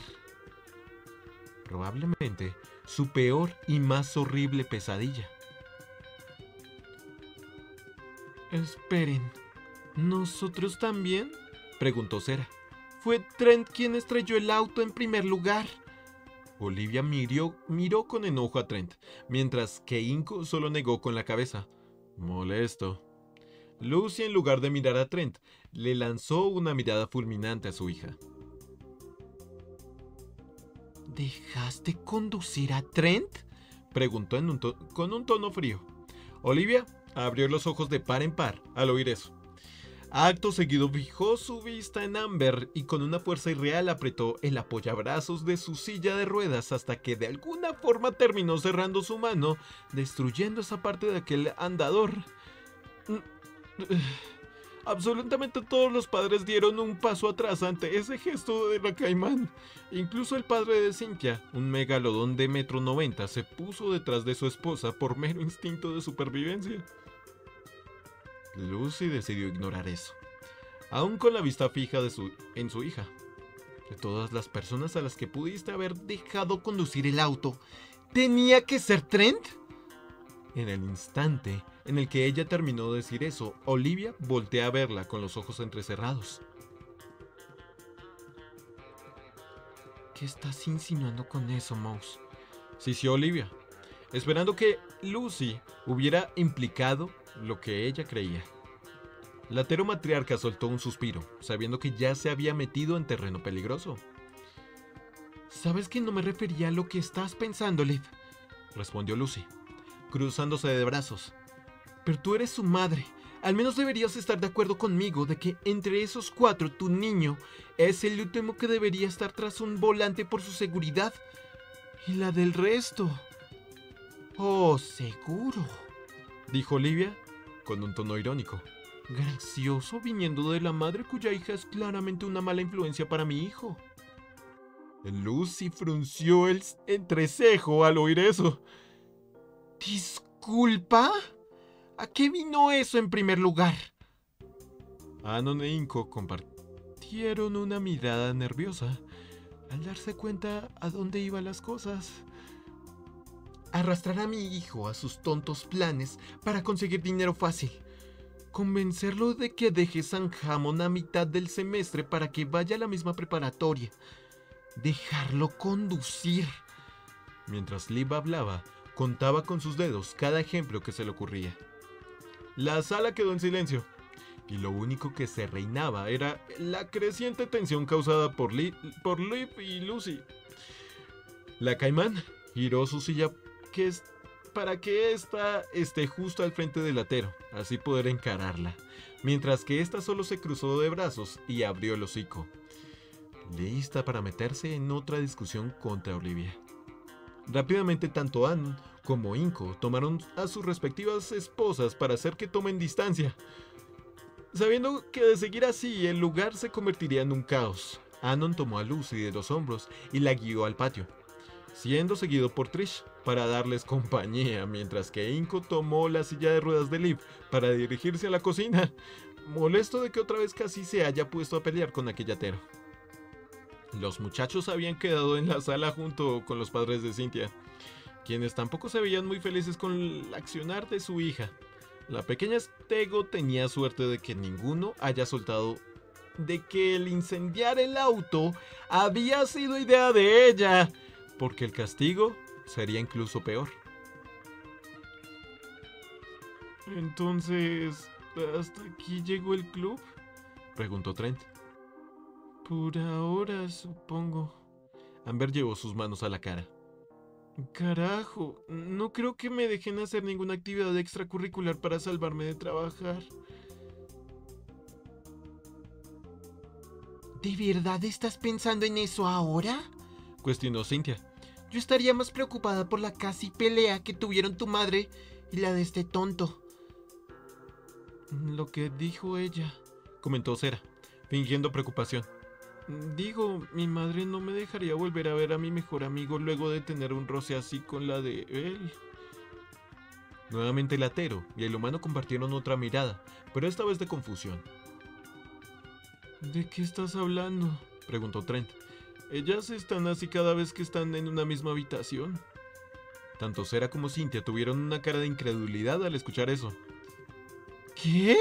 Probablemente su peor y más horrible pesadilla. Esperen, ¿nosotros también?, preguntó Sarah. Fue Trent quien estrelló el auto en primer lugar. Olivia miró con enojo a Trent, mientras que Inco solo negó con la cabeza. Molesto. Lucy, en lugar de mirar a Trent, le lanzó una mirada fulminante a su hija. ¿Dejaste conducir a Trent?, preguntó con un tono frío. Olivia abrió los ojos de par en par al oír eso. Acto seguido fijó su vista en Amber y con una fuerza irreal apretó el apoyabrazos de su silla de ruedas hasta que de alguna forma terminó cerrando su mano, destruyendo esa parte de aquel andador. Absolutamente todos los padres dieron un paso atrás ante ese gesto de la Caimán. Incluso el padre de Cynthia, un megalodón de 1,90 m, se puso detrás de su esposa por mero instinto de supervivencia. Lucy decidió ignorar eso, aún con la vista fija en su hija. De todas las personas a las que pudiste haber dejado conducir el auto, ¿tenía que ser Trent? En el instante en el que ella terminó de decir eso, Olivia voltea a verla con los ojos entrecerrados. ¿Qué estás insinuando con eso, Mouse? Sisió Olivia, esperando que Lucy hubiera implicado lo que ella creía. La matriarca soltó un suspiro, sabiendo que ya se había metido en terreno peligroso. Sabes que no me refería a lo que estás pensando, Liv, respondió Lucy, cruzándose de brazos. Pero tú eres su madre. Al menos deberías estar de acuerdo conmigo de que entre esos 4 tu niño es el último que debería estar tras un volante por su seguridad. Y la del resto... Oh, seguro, dijo Olivia con un tono irónico. Gracioso viniendo de la madre cuya hija es claramente una mala influencia para mi hijo. Lucy frunció el entrecejo al oír eso. ¿Disculpa? ¿A qué vino eso en primer lugar? Anon e Inco compartieron una mirada nerviosa al darse cuenta a dónde iban las cosas. Arrastrar a mi hijo a sus tontos planes para conseguir dinero fácil. Convencerlo de que deje San Hammond a mitad del semestre para que vaya a la misma preparatoria. Dejarlo conducir. Mientras Liv hablaba, contaba con sus dedos cada ejemplo que se le ocurría. La sala quedó en silencio, y lo único que se reinaba era la creciente tensión causada por Liv y Lucy. La Caimán giró su silla para que ésta esté justo al frente del latero, así poder encararla, mientras que ésta solo se cruzó de brazos y abrió el hocico, lista para meterse en otra discusión contra Olivia. Rápidamente tanto Ann como Inco tomaron a sus respectivas esposas para hacer que tomen distancia, sabiendo que de seguir así el lugar se convertiría en un caos. Anon tomó a Lucy de los hombros y la guió al patio, siendo seguido por Trish para darles compañía, mientras que Inco tomó la silla de ruedas de Liv para dirigirse a la cocina. molesto de que otra vez casi se haya puesto a pelear con aquella Tero. Los muchachos habían quedado en la sala junto con los padres de Cynthia, quienes tampoco se veían muy felices con el accionar de su hija. La pequeña Stego tenía suerte de que ninguno haya soltado de que el incendiar el auto había sido idea de ella, porque el castigo sería incluso peor. Entonces, ¿hasta aquí llegó el club?, preguntó Trent. Por ahora, supongo. Amber llevó sus manos a la cara. Carajo, no creo que me dejen hacer ninguna actividad extracurricular para salvarme de trabajar. ¿De verdad estás pensando en eso ahora?, cuestionó Cynthia. Yo estaría más preocupada por la casi pelea que tuvieron tu madre y la de este tonto. Lo que dijo ella, comentó Sera, fingiendo preocupación. Digo, mi madre no me dejaría volver a ver a mi mejor amigo luego de tener un roce así con la de él. Nuevamente el Tero y el humano compartieron otra mirada, pero esta vez de confusión. ¿De qué estás hablando?, preguntó Trent. ¿Ellas están así cada vez que están en una misma habitación? Tanto Sera como Cynthia tuvieron una cara de incredulidad al escuchar eso. ¿Qué?,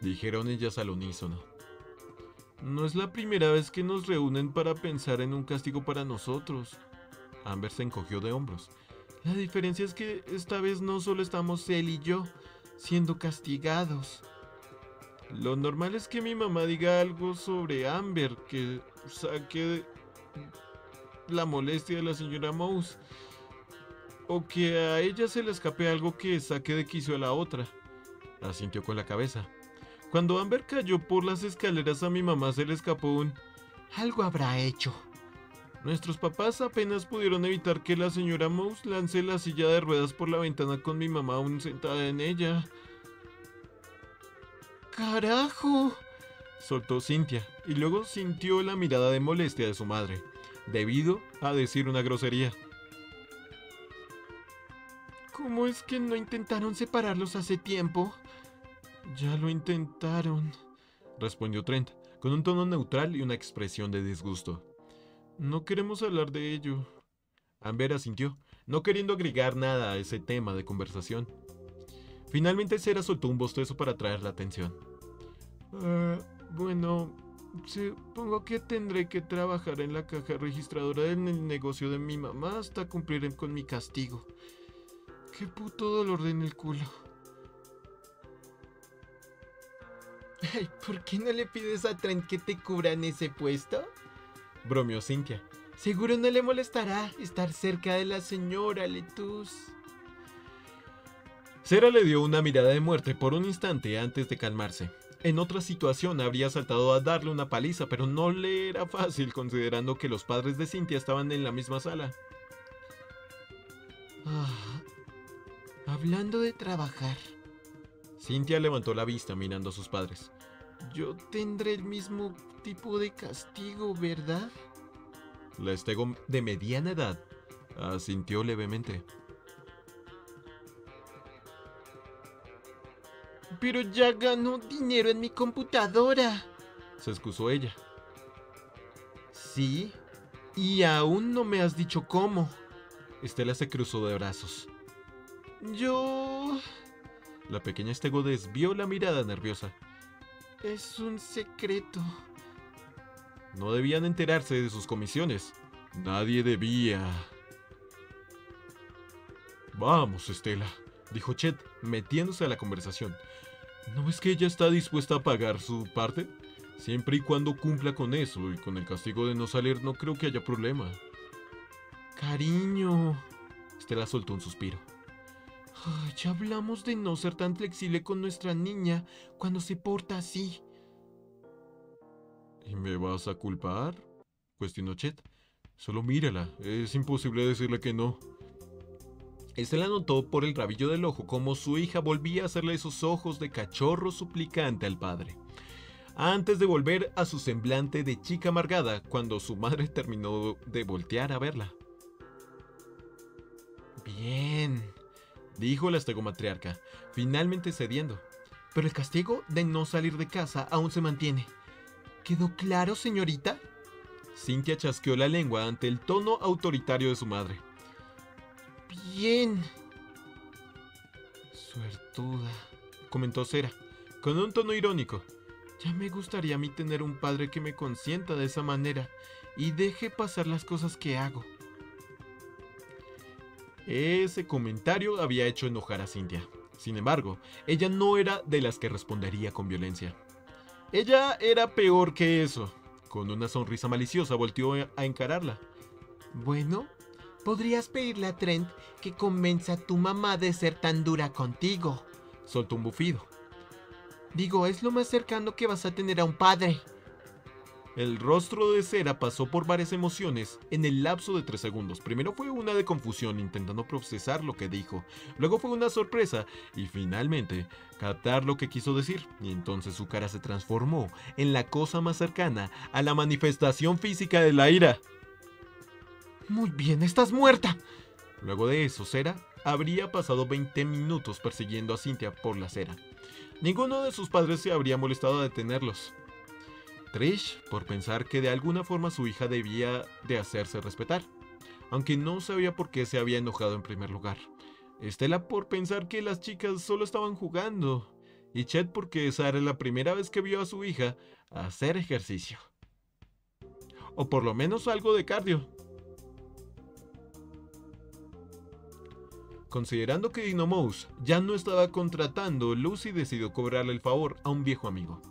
dijeron ellas al unísono. No es la primera vez que nos reúnen para pensar en un castigo para nosotros. Amber se encogió de hombros. La diferencia es que esta vez no solo estamos él y yo siendo castigados. Lo normal es que mi mamá diga algo sobre Amber que saque la molestia de la señora Mouse, o que a ella se le escape algo que saque de quicio a la otra. Asintió con la cabeza. Cuando Amber cayó por las escaleras, a mi mamá se le escapó un algo habrá hecho. Nuestros papás apenas pudieron evitar que la señora Mouse lance la silla de ruedas por la ventana con mi mamá aún sentada en ella. ¡Carajo!, soltó Cynthia, y luego sintió la mirada de molestia de su madre, debido a decir una grosería. ¿Cómo es que no intentaron separarlos hace tiempo? Ya lo intentaron, respondió Trent, con un tono neutral y una expresión de disgusto. No queremos hablar de ello. Amber asintió, no queriendo agregar nada a ese tema de conversación. Finalmente Sera soltó un bostezo para atraer la atención. Bueno, supongo que tendré que trabajar en la caja registradora en el negocio de mi mamá hasta cumplir con mi castigo. Qué puto dolor en el culo. Ay, ¿por qué no le pides a Trent que te cubra en ese puesto?, bromeó Cynthia. Seguro no le molestará estar cerca de la señora Letus. Sera le dio una mirada de muerte por un instante antes de calmarse. En otra situación habría saltado a darle una paliza, pero no le era fácil considerando que los padres de Cynthia estaban en la misma sala. Hablando de trabajar. Cynthia levantó la vista mirando a sus padres. Yo tendré el mismo tipo de castigo, ¿verdad? La Stego de mediana edad asintió levemente. Pero ya ganó dinero en mi computadora, se excusó ella. Sí, y aún no me has dicho cómo. Estela se cruzó de brazos. Yo... La pequeña Stego desvió la mirada nerviosa. Es un secreto. No debían enterarse de sus comisiones. Nadie debía. Vamos, Estela, dijo Chet, metiéndose a la conversación. ¿No es que ella está dispuesta a pagar su parte? Siempre y cuando cumpla con eso y con el castigo de no salir, no creo que haya problema. Cariño. Estela soltó un suspiro. Ya hablamos de no ser tan flexible con nuestra niña cuando se porta así. ¿Y me vas a culpar?, cuestionó Chet. Solo mírala, es imposible decirle que no. Estela notó por el rabillo del ojo cómo su hija volvía a hacerle esos ojos de cachorro suplicante al padre, antes de volver a su semblante de chica amargada cuando su madre terminó de voltear a verla. Bien, dijo la estegomatriarca, finalmente cediendo. pero el castigo de no salir de casa aún se mantiene. ¿Quedó claro, señorita? Cynthia chasqueó la lengua ante el tono autoritario de su madre. Bien. Suertuda, comentó Sera, con un tono irónico. Ya me gustaría a mí tener un padre que me consienta de esa manera y deje pasar las cosas que hago. Ese comentario había hecho enojar a Cynthia. Sin embargo, ella no era de las que respondería con violencia. Ella era peor que eso. Con una sonrisa maliciosa volteó a encararla. Bueno, podrías pedirle a Trent que convenza a tu mamá de ser tan dura contigo. Soltó un bufido. Digo, es lo más cercano que vas a tener a un padre. El rostro de Sera pasó por varias emociones en el lapso de 3 segundos. Primero fue una de confusión intentando procesar lo que dijo. Luego fue una sorpresa y finalmente captar lo que quiso decir. Y entonces su cara se transformó en la cosa más cercana a la manifestación física de la ira. Muy bien, estás muerta. Luego de eso, Sera habría pasado 20 minutos persiguiendo a Cynthia por la acera. Ninguno de sus padres se habría molestado a detenerlos. Trish, por pensar que de alguna forma su hija debía de hacerse respetar, aunque no sabía por qué se había enojado en primer lugar. Estela por pensar que las chicas solo estaban jugando, y Chet porque esa era la primera vez que vio a su hija hacer ejercicio. O por lo menos algo de cardio. Considerando que Dynamous ya no estaba contratando, Lucy decidió cobrarle el favor a un viejo amigo,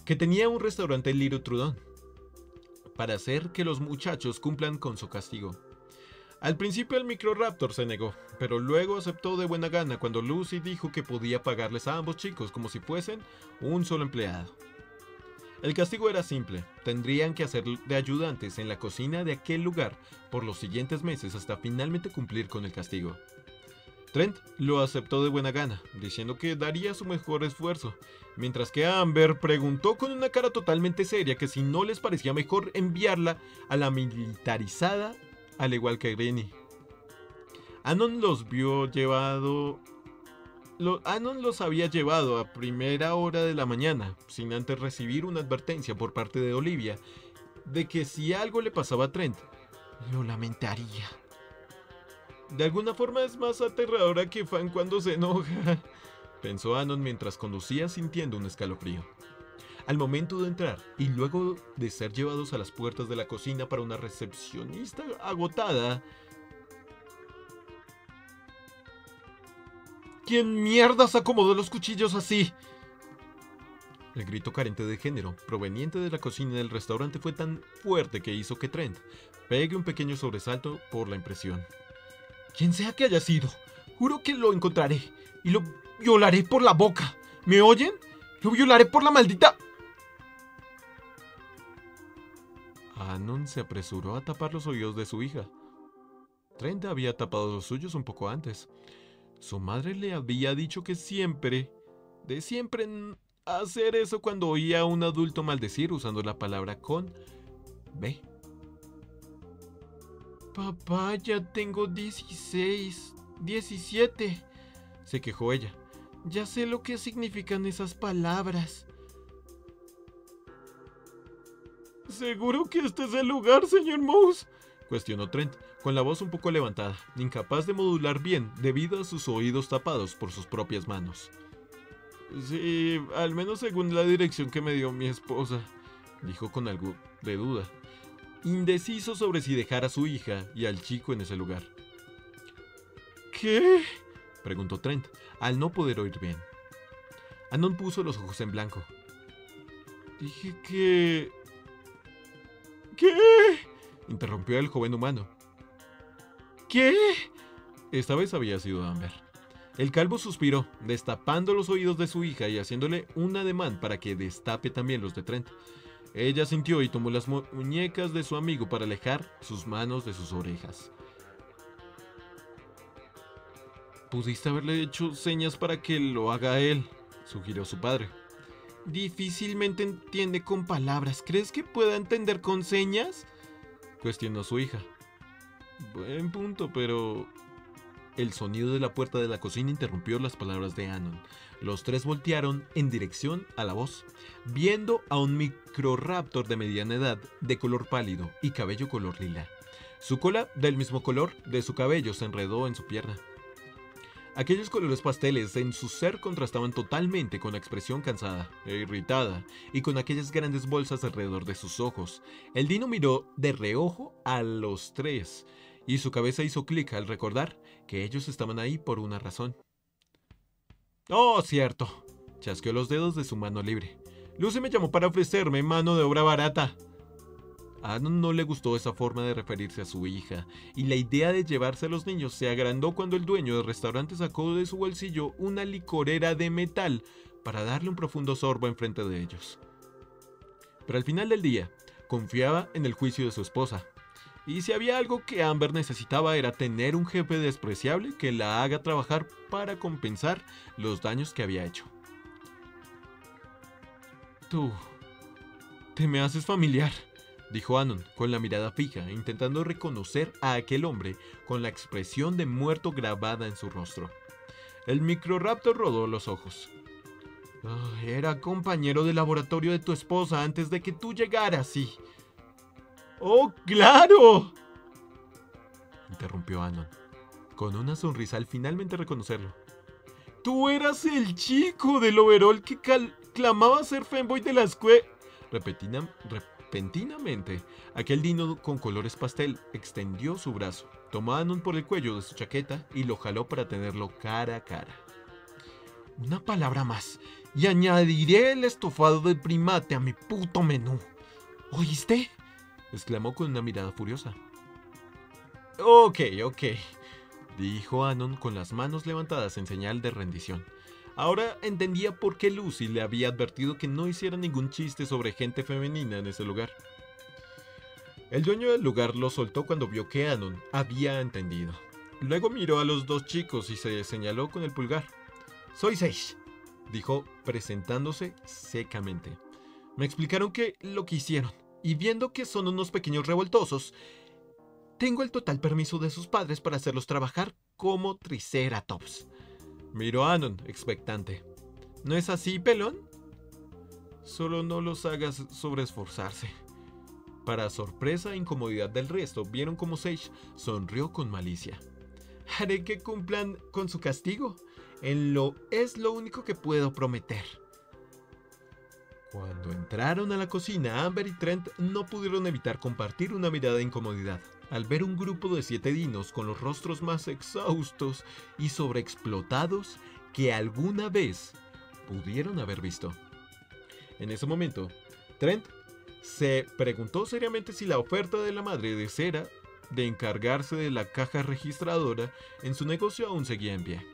que tenía un restaurante en Little Trudon, para hacer que los muchachos cumplan con su castigo. Al principio el Microraptor se negó, pero luego aceptó de buena gana cuando Lucy dijo que podía pagarles a ambos chicos como si fuesen un solo empleado. El castigo era simple, tendrían que hacer de ayudantes en la cocina de aquel lugar por los siguientes meses hasta finalmente cumplir con el castigo. Trent lo aceptó de buena gana, diciendo que daría su mejor esfuerzo, mientras que Amber preguntó con una cara totalmente seria que si no les parecía mejor enviarla a la militarizada, al igual que Greeny. Anon los había llevado a primera hora de la mañana, sin antes recibir una advertencia por parte de Olivia, de que si algo le pasaba a Trent, lo lamentaría. De alguna forma es más aterradora que Fan cuando se enoja, pensó Anon mientras conducía sintiendo un escalofrío. Al momento de entrar y luego de ser llevados a las puertas de la cocina para una recepcionista agotada, ¿quién mierdas acomodó los cuchillos así? El grito carente de género, proveniente de la cocina del restaurante, fue tan fuerte que hizo que Trent pegue un pequeño sobresalto por la impresión. Quien sea que haya sido, juro que lo encontraré y lo violaré por la boca. ¿Me oyen? Lo violaré por la maldita... Anon se apresuró a tapar los oídos de su hija. Trent había tapado los suyos un poco antes. Su madre le había dicho que siempre hacer eso cuando oía a un adulto maldecir usando la palabra con B. Papá, ya tengo 16, 17, se quejó ella. Ya sé lo que significan esas palabras. ¿Seguro que este es el lugar, señor Mouse?, cuestionó Trent, con la voz un poco levantada, incapaz de modular bien debido a sus oídos tapados por sus propias manos. Sí, al menos según la dirección que me dio mi esposa, dijo con algo de duda, indeciso sobre si dejar a su hija y al chico en ese lugar. ¿Qué?, preguntó Trent, al no poder oír bien. Anon puso los ojos en blanco. Dije que... ¿Qué?, interrumpió el joven humano. ¿Qué? Esta vez había sido Amber. El calvo suspiró, destapando los oídos de su hija y haciéndole un ademán para que destape también los de Trent. Ella sintió y tomó las muñecas de su amigo para alejar sus manos de sus orejas. Pudiste haberle hecho señas para que lo haga él, sugirió su padre. Difícilmente entiende con palabras. ¿Crees que pueda entender con señas?, cuestionó su hija. Buen punto, pero... el sonido de la puerta de la cocina interrumpió las palabras de Anon. Los tres voltearon en dirección a la voz, viendo a un microraptor de mediana edad, de color pálido y cabello color lila. Su cola, del mismo color de su cabello, se enredó en su pierna. Aquellos colores pasteles en su ser contrastaban totalmente con la expresión cansada e irritada y con aquellas grandes bolsas alrededor de sus ojos. El dino miró de reojo a los tres y su cabeza hizo clic al recordar que ellos estaban ahí por una razón. «Oh, cierto», chasqueó los dedos de su mano libre. «Lucy me llamó para ofrecerme mano de obra barata». A Anon no le gustó esa forma de referirse a su hija, y la idea de llevarse a los niños se agrandó cuando el dueño del restaurante sacó de su bolsillo una licorera de metal para darle un profundo sorbo enfrente de ellos. Pero al final del día, confiaba en el juicio de su esposa, y si había algo que Amber necesitaba era tener un jefe despreciable que la haga trabajar para compensar los daños que había hecho. «Tú, te me haces familiar», dijo Anon con la mirada fija, intentando reconocer a aquel hombre con la expresión de muerto grabada en su rostro. El microraptor rodó los ojos. «Era compañero de laboratorio de tu esposa antes de que tú llegaras, sí». «¡Oh, claro!», interrumpió Anon, con una sonrisa al finalmente reconocerlo. «Tú eras el chico del overol que clamaba ser fanboy de la escuela». Repentinamente, aquel dino con colores pastel extendió su brazo, tomó a Anon por el cuello de su chaqueta y lo jaló para tenerlo cara a cara. «Una palabra más, y añadiré el estofado del primate a mi puto menú. ¿Oíste?», exclamó con una mirada furiosa. Ok, dijo Anon con las manos levantadas en señal de rendición. Ahora entendía por qué Lucy le había advertido que no hiciera ningún chiste sobre gente femenina en ese lugar. El dueño del lugar lo soltó cuando vio que Anon había entendido. Luego miró a los dos chicos y se señaló con el pulgar. «Soy Sage», dijo presentándose secamente. «Me explicaron lo que hicieron, y viendo que son unos pequeños revoltosos, tengo el total permiso de sus padres para hacerlos trabajar como triceratops». Miró a Anon, expectante. «¿No es así, pelón?». «Solo no los hagas sobreesforzarse». Para sorpresa e incomodidad del resto, vieron como Sage sonrió con malicia. «Haré que cumplan con su castigo. Es lo único que puedo prometer». Cuando entraron a la cocina, Amber y Trent no pudieron evitar compartir una mirada de incomodidad al ver un grupo de 7 dinos con los rostros más exhaustos y sobreexplotados que alguna vez pudieron haber visto. En ese momento, Trent se preguntó seriamente si la oferta de la madre de Cera de encargarse de la caja registradora en su negocio aún seguía en pie.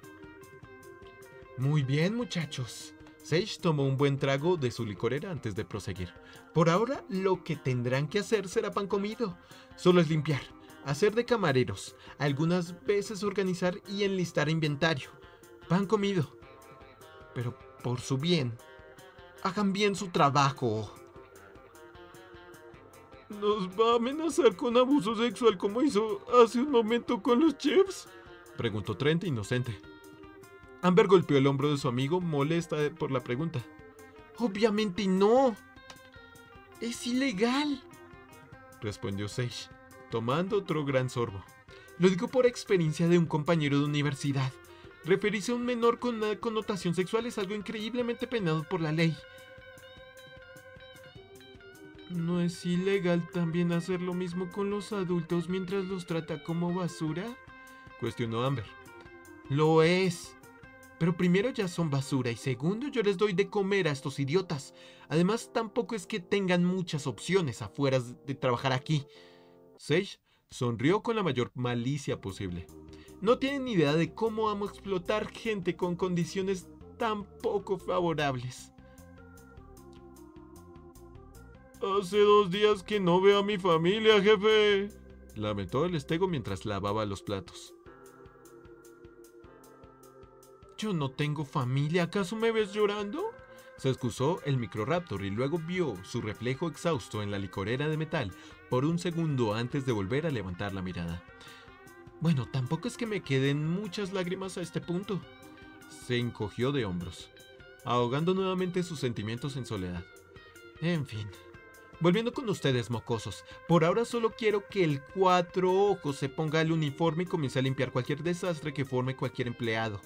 «Muy bien, muchachos». Sage tomó un buen trago de su licorera antes de proseguir. «Por ahora, lo que tendrán que hacer será pan comido. Solo es limpiar, hacer de camareros, algunas veces organizar y enlistar inventario. Pan comido. Pero por su bien, hagan bien su trabajo». «¿Nos va a amenazar con abuso sexual como hizo hace un momento con los chefs?», preguntó Trent inocente. Amber golpeó el hombro de su amigo, molesta por la pregunta. «Obviamente no. Es ilegal», respondió Sage, tomando otro gran sorbo. «Lo digo por experiencia de un compañero de universidad. Referirse a un menor con una connotación sexual es algo increíblemente penado por la ley». «¿No es ilegal también hacer lo mismo con los adultos mientras los trata como basura?», cuestionó Amber. «Lo es. Pero primero ya son basura y segundo yo les doy de comer a estos idiotas. Además tampoco es que tengan muchas opciones afuera de trabajar aquí». Sage sonrió con la mayor malicia posible. «No tienen ni idea de cómo amo explotar gente con condiciones tan poco favorables». «Hace 2 días que no veo a mi familia, jefe», lamentó el estego mientras lavaba los platos. «Yo no tengo familia, ¿acaso me ves llorando?», se excusó el microraptor y luego vio su reflejo exhausto en la licorera de metal por un segundo antes de volver a levantar la mirada. Bueno, tampoco es que me queden muchas lágrimas a este punto. Se encogió de hombros, ahogando nuevamente sus sentimientos en soledad. En fin, volviendo con ustedes, mocosos. Por ahora solo quiero que el Cuatro Ojos se ponga el uniforme y comience a limpiar cualquier desastre que forme cualquier empleado.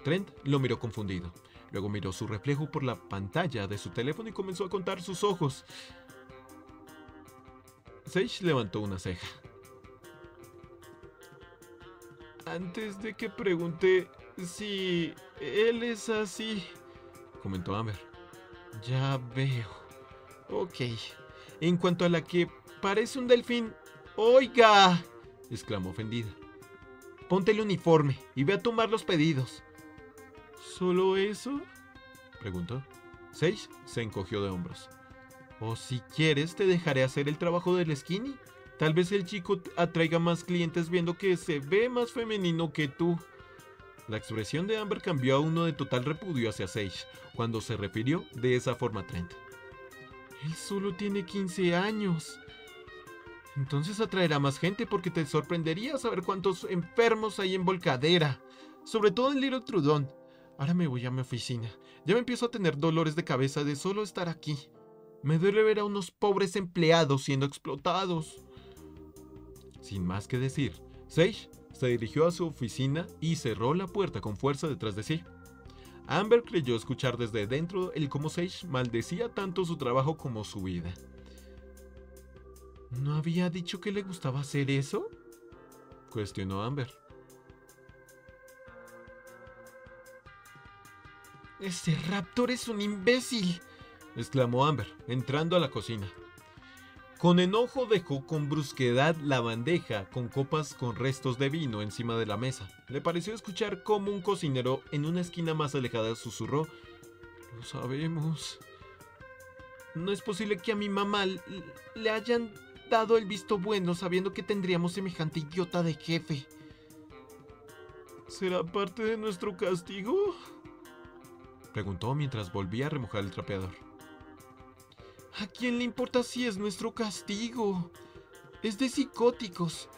Trent lo miró confundido. Luego miró su reflejo por la pantalla de su teléfono y comenzó a contar sus ojos. Sage levantó una ceja. Antes de que pregunte si él es así, comentó Amber. Ya veo. Ok. En cuanto a la que parece un delfín... ¡Oiga!, exclamó ofendida. Ponte el uniforme y ve a tomar los pedidos. ¿Solo eso?, preguntó. Sage se encogió de hombros. O si quieres, te dejaré hacer el trabajo del skinny. Tal vez el chico atraiga más clientes viendo que se ve más femenino que tú. La expresión de Amber cambió a uno de total repudio hacia Sage cuando se refirió de esa forma a Trent. Él solo tiene 15 años. Entonces atraerá más gente porque te sorprendería saber cuántos enfermos hay en Volcadera. Sobre todo en Little Trudon. Ahora me voy a mi oficina. Ya me empiezo a tener dolores de cabeza de solo estar aquí. Me duele ver a unos pobres empleados siendo explotados. Sin más que decir, Sage se dirigió a su oficina y cerró la puerta con fuerza detrás de sí. Amber creyó escuchar desde dentro el cómo Sage maldecía tanto su trabajo como su vida. ¿No había dicho que le gustaba hacer eso?, cuestionó Amber. Ese Raptor es un imbécil, exclamó Amber, entrando a la cocina. Con enojo dejó con brusquedad la bandeja con copas con restos de vino encima de la mesa. Le pareció escuchar cómo un cocinero en una esquina más alejada susurró: «Lo sabemos. No es posible que a mi mamá le hayan dado el visto bueno sabiendo que tendríamos semejante idiota de jefe». ¿Será parte de nuestro castigo?, preguntó mientras volvía a remojar el trapeador. ¿A quién le importa si es nuestro castigo? Es de psicóticos.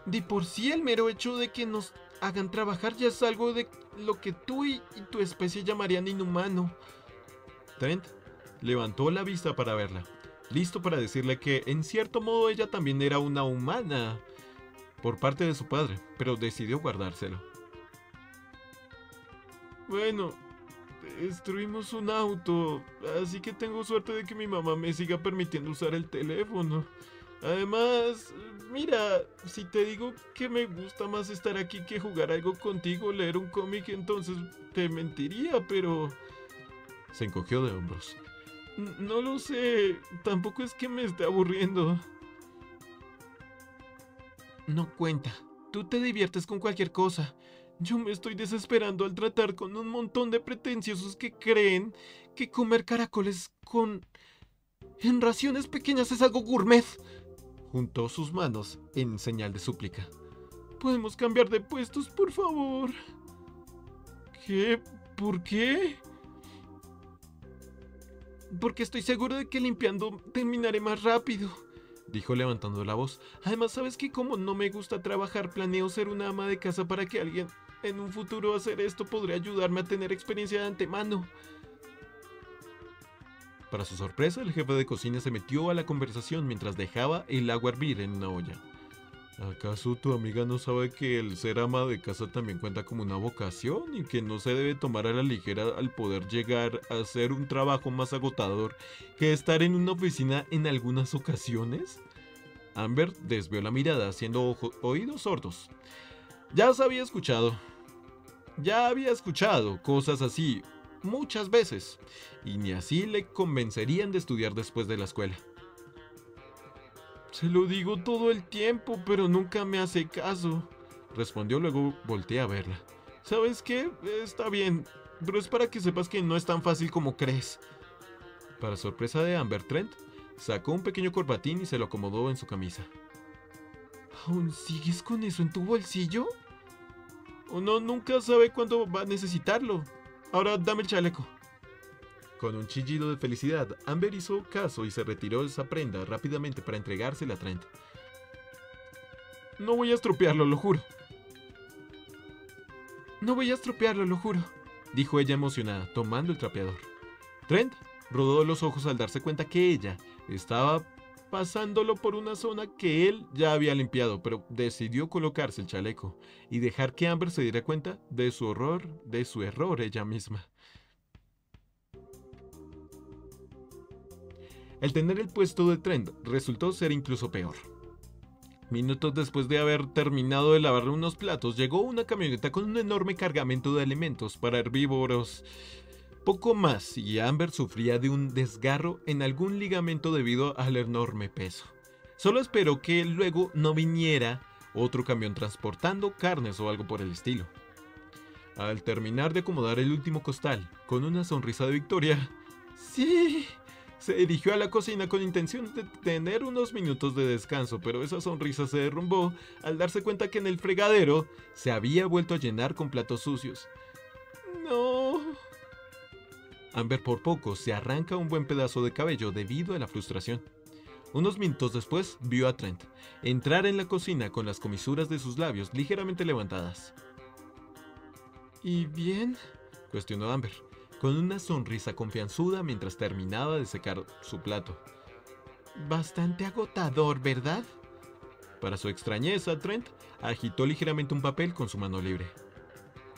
De por sí el mero hecho de que nos hagan trabajar ya es algo de lo que tú y tu especie llamarían inhumano. Trent levantó la vista para verla, listo para decirle que en cierto modo ella también era una humana por parte de su padre, pero decidió guardárselo. Bueno, destruimos un auto, así que tengo suerte de que mi mamá me siga permitiendo usar el teléfono. Además, mira, si te digo que me gusta más estar aquí que jugar algo contigo o leer un cómic, entonces te mentiría, pero... Se encogió de hombros. No lo sé, tampoco es que me esté aburriendo. No cuenta, tú te diviertes con cualquier cosa. Yo me estoy desesperando al tratar con un montón de pretenciosos que creen que comer caracoles en raciones pequeñas es algo gourmet. Juntó sus manos en señal de súplica. ¿Podemos cambiar de puestos, por favor? ¿Qué? ¿Por qué? Porque estoy seguro de que limpiando terminaré más rápido, dijo levantando la voz. Además, sabes que como no me gusta trabajar, planeo ser una ama de casa para que alguien en un futuro hacer esto podría ayudarme a tener experiencia de antemano. Para su sorpresa, el jefe de cocina se metió a la conversación mientras dejaba el agua hervir en una olla. ¿Acaso tu amiga no sabe que el ser ama de casa también cuenta como una vocación y que no se debe tomar a la ligera al poder llegar a hacer un trabajo más agotador que estar en una oficina en algunas ocasiones? Amber desvió la mirada haciendo oídos sordos. Ya había escuchado cosas así muchas veces, y ni así le convencerían de estudiar después de la escuela. Se lo digo todo el tiempo, pero nunca me hace caso, respondió, luego volteé a verla. ¿Sabes qué? Está bien, pero es para que sepas que no es tan fácil como crees. Para sorpresa de Amber, Trent sacó un pequeño corbatín y se lo acomodó en su camisa. ¿Aún sigues con eso en tu bolsillo? Uno nunca sabe cuándo va a necesitarlo. Ahora dame el chaleco. Con un chillido de felicidad, Amber hizo caso y se retiró esa prenda rápidamente para entregársela a Trent. No voy a estropearlo, lo juro. No voy a estropearlo, lo juro, dijo ella emocionada, tomando el trapeador. Trent rodó los ojos al darse cuenta que ella estaba pasándolo por una zona que él ya había limpiado, pero decidió colocarse el chaleco y dejar que Amber se diera cuenta de su error ella misma. El tener el puesto de Trent resultó ser incluso peor. Minutos después de haber terminado de lavar unos platos, llegó una camioneta con un enorme cargamento de alimentos para herbívoros. Poco más y Amber sufría de un desgarro en algún ligamento debido al enorme peso. Solo esperó que luego no viniera otro camión transportando carnes o algo por el estilo. Al terminar de acomodar el último costal, con una sonrisa de victoria, sí, se dirigió a la cocina con intención de tener unos minutos de descanso, pero esa sonrisa se derrumbó al darse cuenta que en el fregadero se había vuelto a llenar con platos sucios. ¡No! Amber por poco se arranca un buen pedazo de cabello debido a la frustración. Unos minutos después vio a Trent entrar en la cocina con las comisuras de sus labios ligeramente levantadas. ¿Y bien?, cuestionó Amber, con una sonrisa confianzuda mientras terminaba de secar su plato. Bastante agotador, ¿verdad? Para su extrañeza, Trent agitó ligeramente un papel con su mano libre.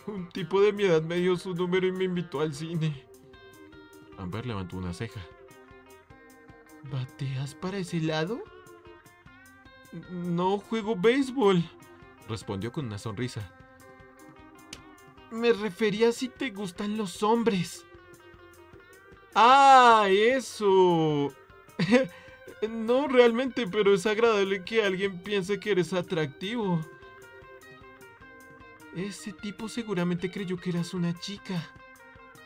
Un tipo de mi edad me dio su número y me invitó al cine. Amber levantó una ceja. ¿Bateas para ese lado? No juego béisbol, respondió con una sonrisa. Me refería a si te gustan los hombres. ¡Ah, eso! No realmente, pero es agradable que alguien piense que eres atractivo. Ese tipo seguramente creyó que eras una chica.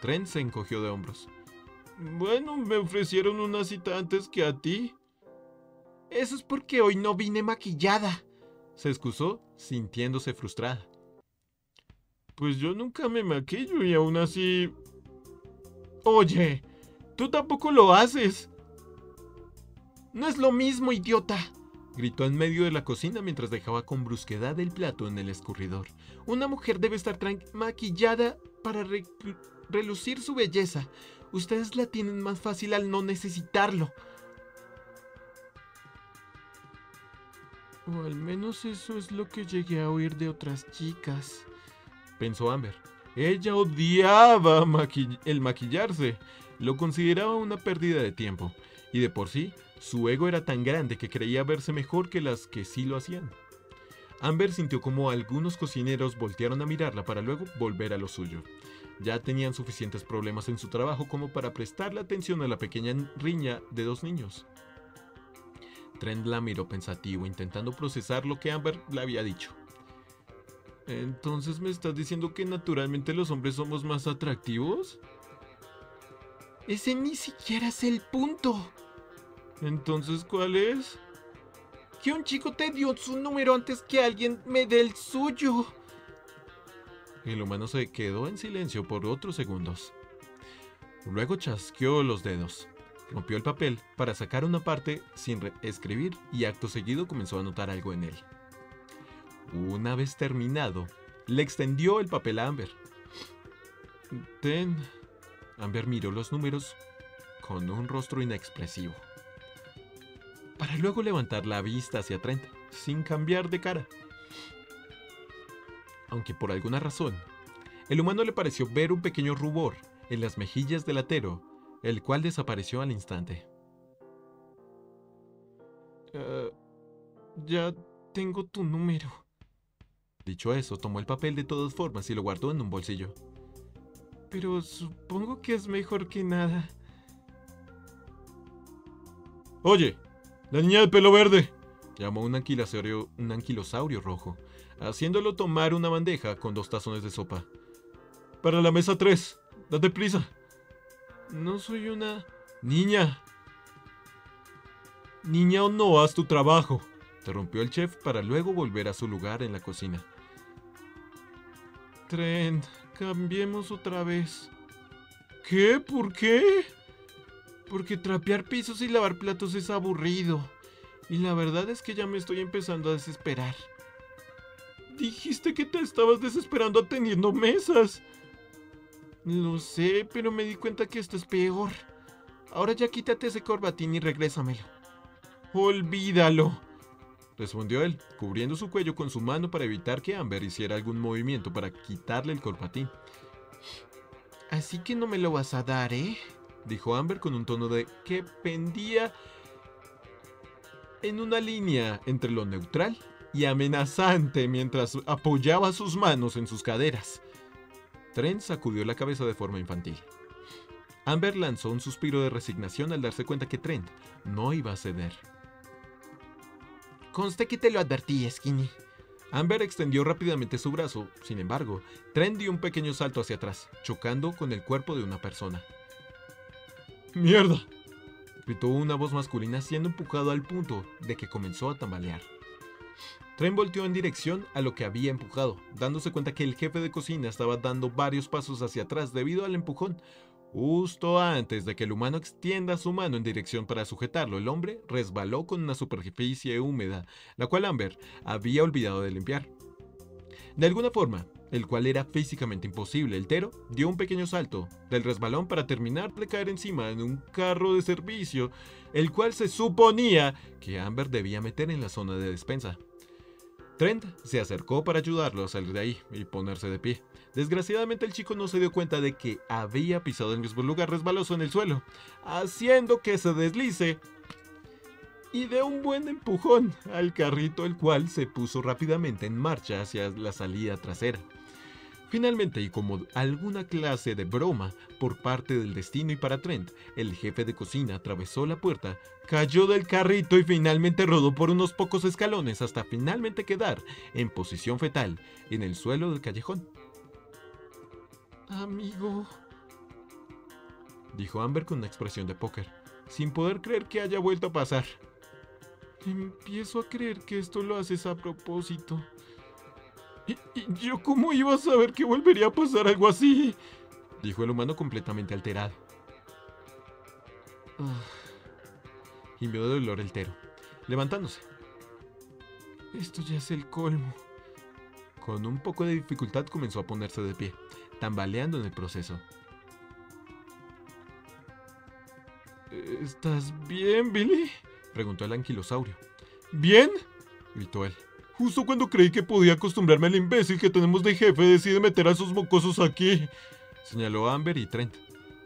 Trent se encogió de hombros. Bueno, me ofrecieron una cita antes que a ti. Eso es porque hoy no vine maquillada, se excusó, sintiéndose frustrada. Pues yo nunca me maquillo y aún así... Oye, tú tampoco lo haces. No es lo mismo, idiota, gritó en medio de la cocina mientras dejaba con brusquedad el plato en el escurridor. Una mujer debe estar maquillada para relucir su belleza. Ustedes la tienen más fácil al no necesitarlo. O al menos eso es lo que llegué a oír de otras chicas, pensó Amber. Ella odiaba el maquillarse. Lo consideraba una pérdida de tiempo. Y de por sí, su ego era tan grande que creía verse mejor que las que sí lo hacían. Amber sintió como algunos cocineros voltearon a mirarla para luego volver a lo suyo. Ya tenían suficientes problemas en su trabajo como para prestarle atención a la pequeña riña de dos niños. Trent la miró pensativo, intentando procesar lo que Amber le había dicho. ¿Entonces me estás diciendo que naturalmente los hombres somos más atractivos? Ese ni siquiera es el punto. ¿Entonces cuál es? Que un chico te dio su número antes que alguien me dé el suyo. El humano se quedó en silencio por otros segundos. Luego chasqueó los dedos, rompió el papel para sacar una parte sin escribir y acto seguido comenzó a anotar algo en él. Una vez terminado, le extendió el papel a Amber. Ten. Amber miró los números con un rostro inexpresivo, para luego levantar la vista hacia Trent, sin cambiar de cara. Aunque por alguna razón, el humano le pareció ver un pequeño rubor en las mejillas del atero, el cual desapareció al instante. Ya tengo tu número. Dicho eso, tomó el papel de todas formas y lo guardó en un bolsillo. Pero supongo que es mejor que nada. Oye, la niña de pelo verde, llamó un anquilosaurio rojo, haciéndolo tomar una bandeja con 2 tazones de sopa. Para la mesa 3, date prisa. No soy una... Niña. Niña o no, haz tu trabajo, interrumpió el chef para luego volver a su lugar en la cocina. Trent, cambiemos otra vez. ¿Qué? ¿Por qué? Porque trapear pisos y lavar platos es aburrido. Y la verdad es que ya me estoy empezando a desesperar. Dijiste que te estabas desesperando atendiendo mesas. Lo sé, pero me di cuenta que esto es peor. Ahora ya quítate ese corbatín y regrésamelo. Olvídalo, respondió él, cubriendo su cuello con su mano para evitar que Amber hiciera algún movimiento para quitarle el corbatín. Así que no me lo vas a dar, ¿eh? Dijo Amber con un tono de que pendía en una línea entre lo neutral y amenazante mientras apoyaba sus manos en sus caderas. Trent sacudió la cabeza de forma infantil. Amber lanzó un suspiro de resignación al darse cuenta que Trent no iba a ceder. Conste que te lo advertí, Skinny. Amber extendió rápidamente su brazo, sin embargo, Trent dio un pequeño salto hacia atrás, chocando con el cuerpo de una persona. ¡Mierda!, gritó una voz masculina siendo empujado al punto de que comenzó a tambalear. Trent volteó en dirección a lo que había empujado, dándose cuenta que el jefe de cocina estaba dando varios pasos hacia atrás debido al empujón. Justo antes de que el humano extienda su mano en dirección para sujetarlo, el hombre resbaló con una superficie húmeda, la cual Amber había olvidado de limpiar. De alguna forma, el cual era físicamente imposible, el Tero dio un pequeño salto del resbalón para terminar de caer encima en un carro de servicio, el cual se suponía que Amber debía meter en la zona de despensa. Trent se acercó para ayudarlo a salir de ahí y ponerse de pie. Desgraciadamente el chico no se dio cuenta de que había pisado el mismo lugar resbaloso en el suelo, haciendo que se deslice y de un buen empujón al carrito, el cual se puso rápidamente en marcha hacia la salida trasera. Finalmente, y como alguna clase de broma por parte del destino y para Trent, el jefe de cocina atravesó la puerta, cayó del carrito y finalmente rodó por unos pocos escalones hasta finalmente quedar en posición fetal en el suelo del callejón. Amigo, dijo Amber con una expresión de póker, sin poder creer que haya vuelto a pasar. Empiezo a creer que esto lo haces a propósito. ¿Y yo cómo iba a saber que volvería a pasar algo así?, dijo el humano completamente alterado. Gimió de dolor el Tero, levantándose. Esto ya es el colmo. Con un poco de dificultad comenzó a ponerse de pie, tambaleando en el proceso. ¿Estás bien, Billy?, preguntó el anquilosaurio. ¿Bien?, gritó él. Justo cuando creí que podía acostumbrarme al imbécil que tenemos de jefe, decide meter a esos mocosos aquí, señaló Amber y Trent.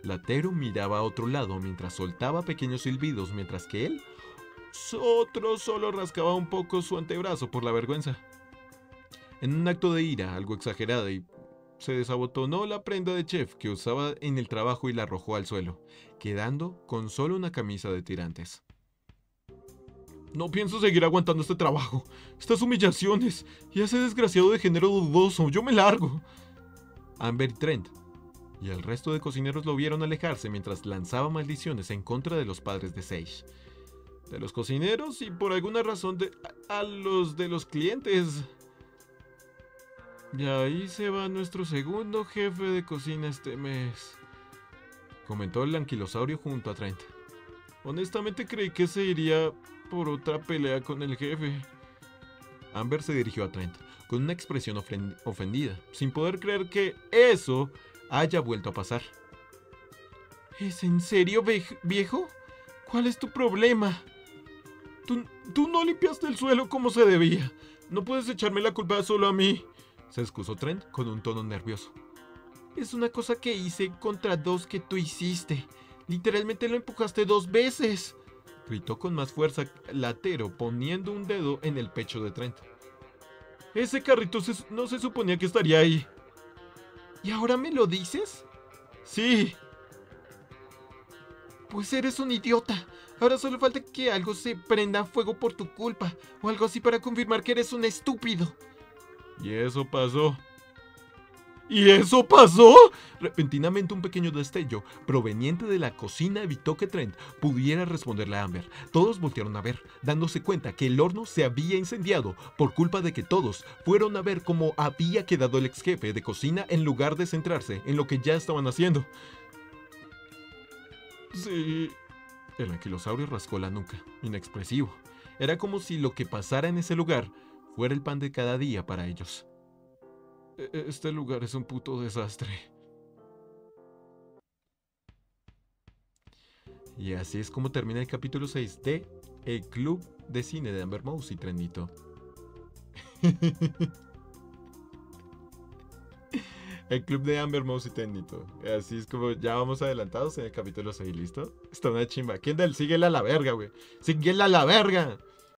Latero miraba a otro lado mientras soltaba pequeños silbidos, mientras que él solo rascaba un poco su antebrazo por la vergüenza. En un acto de ira algo exagerada, y se desabotonó la prenda de chef que usaba en el trabajo y la arrojó al suelo, quedando con solo una camisa de tirantes. No pienso seguir aguantando este trabajo, estas humillaciones y ese desgraciado de género dudoso. Yo me largo. Amber y Trent y el resto de cocineros lo vieron alejarse mientras lanzaba maldiciones en contra de los padres de Sage, de los cocineros y por alguna razón a los de los clientes. Y ahí se va nuestro segundo jefe de cocina este mes, comentó el anquilosaurio junto a Trent. Honestamente creí que se iría por otra pelea con el jefe. Amber se dirigió a Trent con una expresión ofendida, sin poder creer que eso haya vuelto a pasar. ¿Es en serio, viejo? ¿Cuál es tu problema? Tú no limpiaste el suelo como se debía. No puedes echarme la culpa solo a mí, se excusó Trent con un tono nervioso. Es una cosa que hice contra dos que tú hiciste. Literalmente lo empujaste 2 veces. Gritó con más fuerza Latero, poniendo un dedo en el pecho de Trent. Ese carrito no se suponía que estaría ahí. ¿Y ahora me lo dices? Sí. Pues eres un idiota. Ahora solo falta que algo se prenda a fuego por tu culpa, o algo así para confirmar que eres un estúpido. Y eso pasó. ¿Y eso pasó? Repentinamente un pequeño destello proveniente de la cocina evitó que Trent pudiera responderle a Amber. Todos voltearon a ver, dándose cuenta que el horno se había incendiado por culpa de que todos fueron a ver cómo había quedado el ex jefe de cocina en lugar de centrarse en lo que ya estaban haciendo. Sí. El anquilosaurio rascó la nuca, inexpresivo. Era como si lo que pasara en ese lugar fuera el pan de cada día para ellos. Este lugar es un puto desastre. Y así es como termina el capítulo 6 de El Club de Cine de Amber Mouse y Trenito. El club de Amber Mouse y Trenito. Así es como ya vamos adelantados en el capítulo 6, ¿listo? Está una chimba. Kendall, síguela a la verga, güey. Síguela a la verga.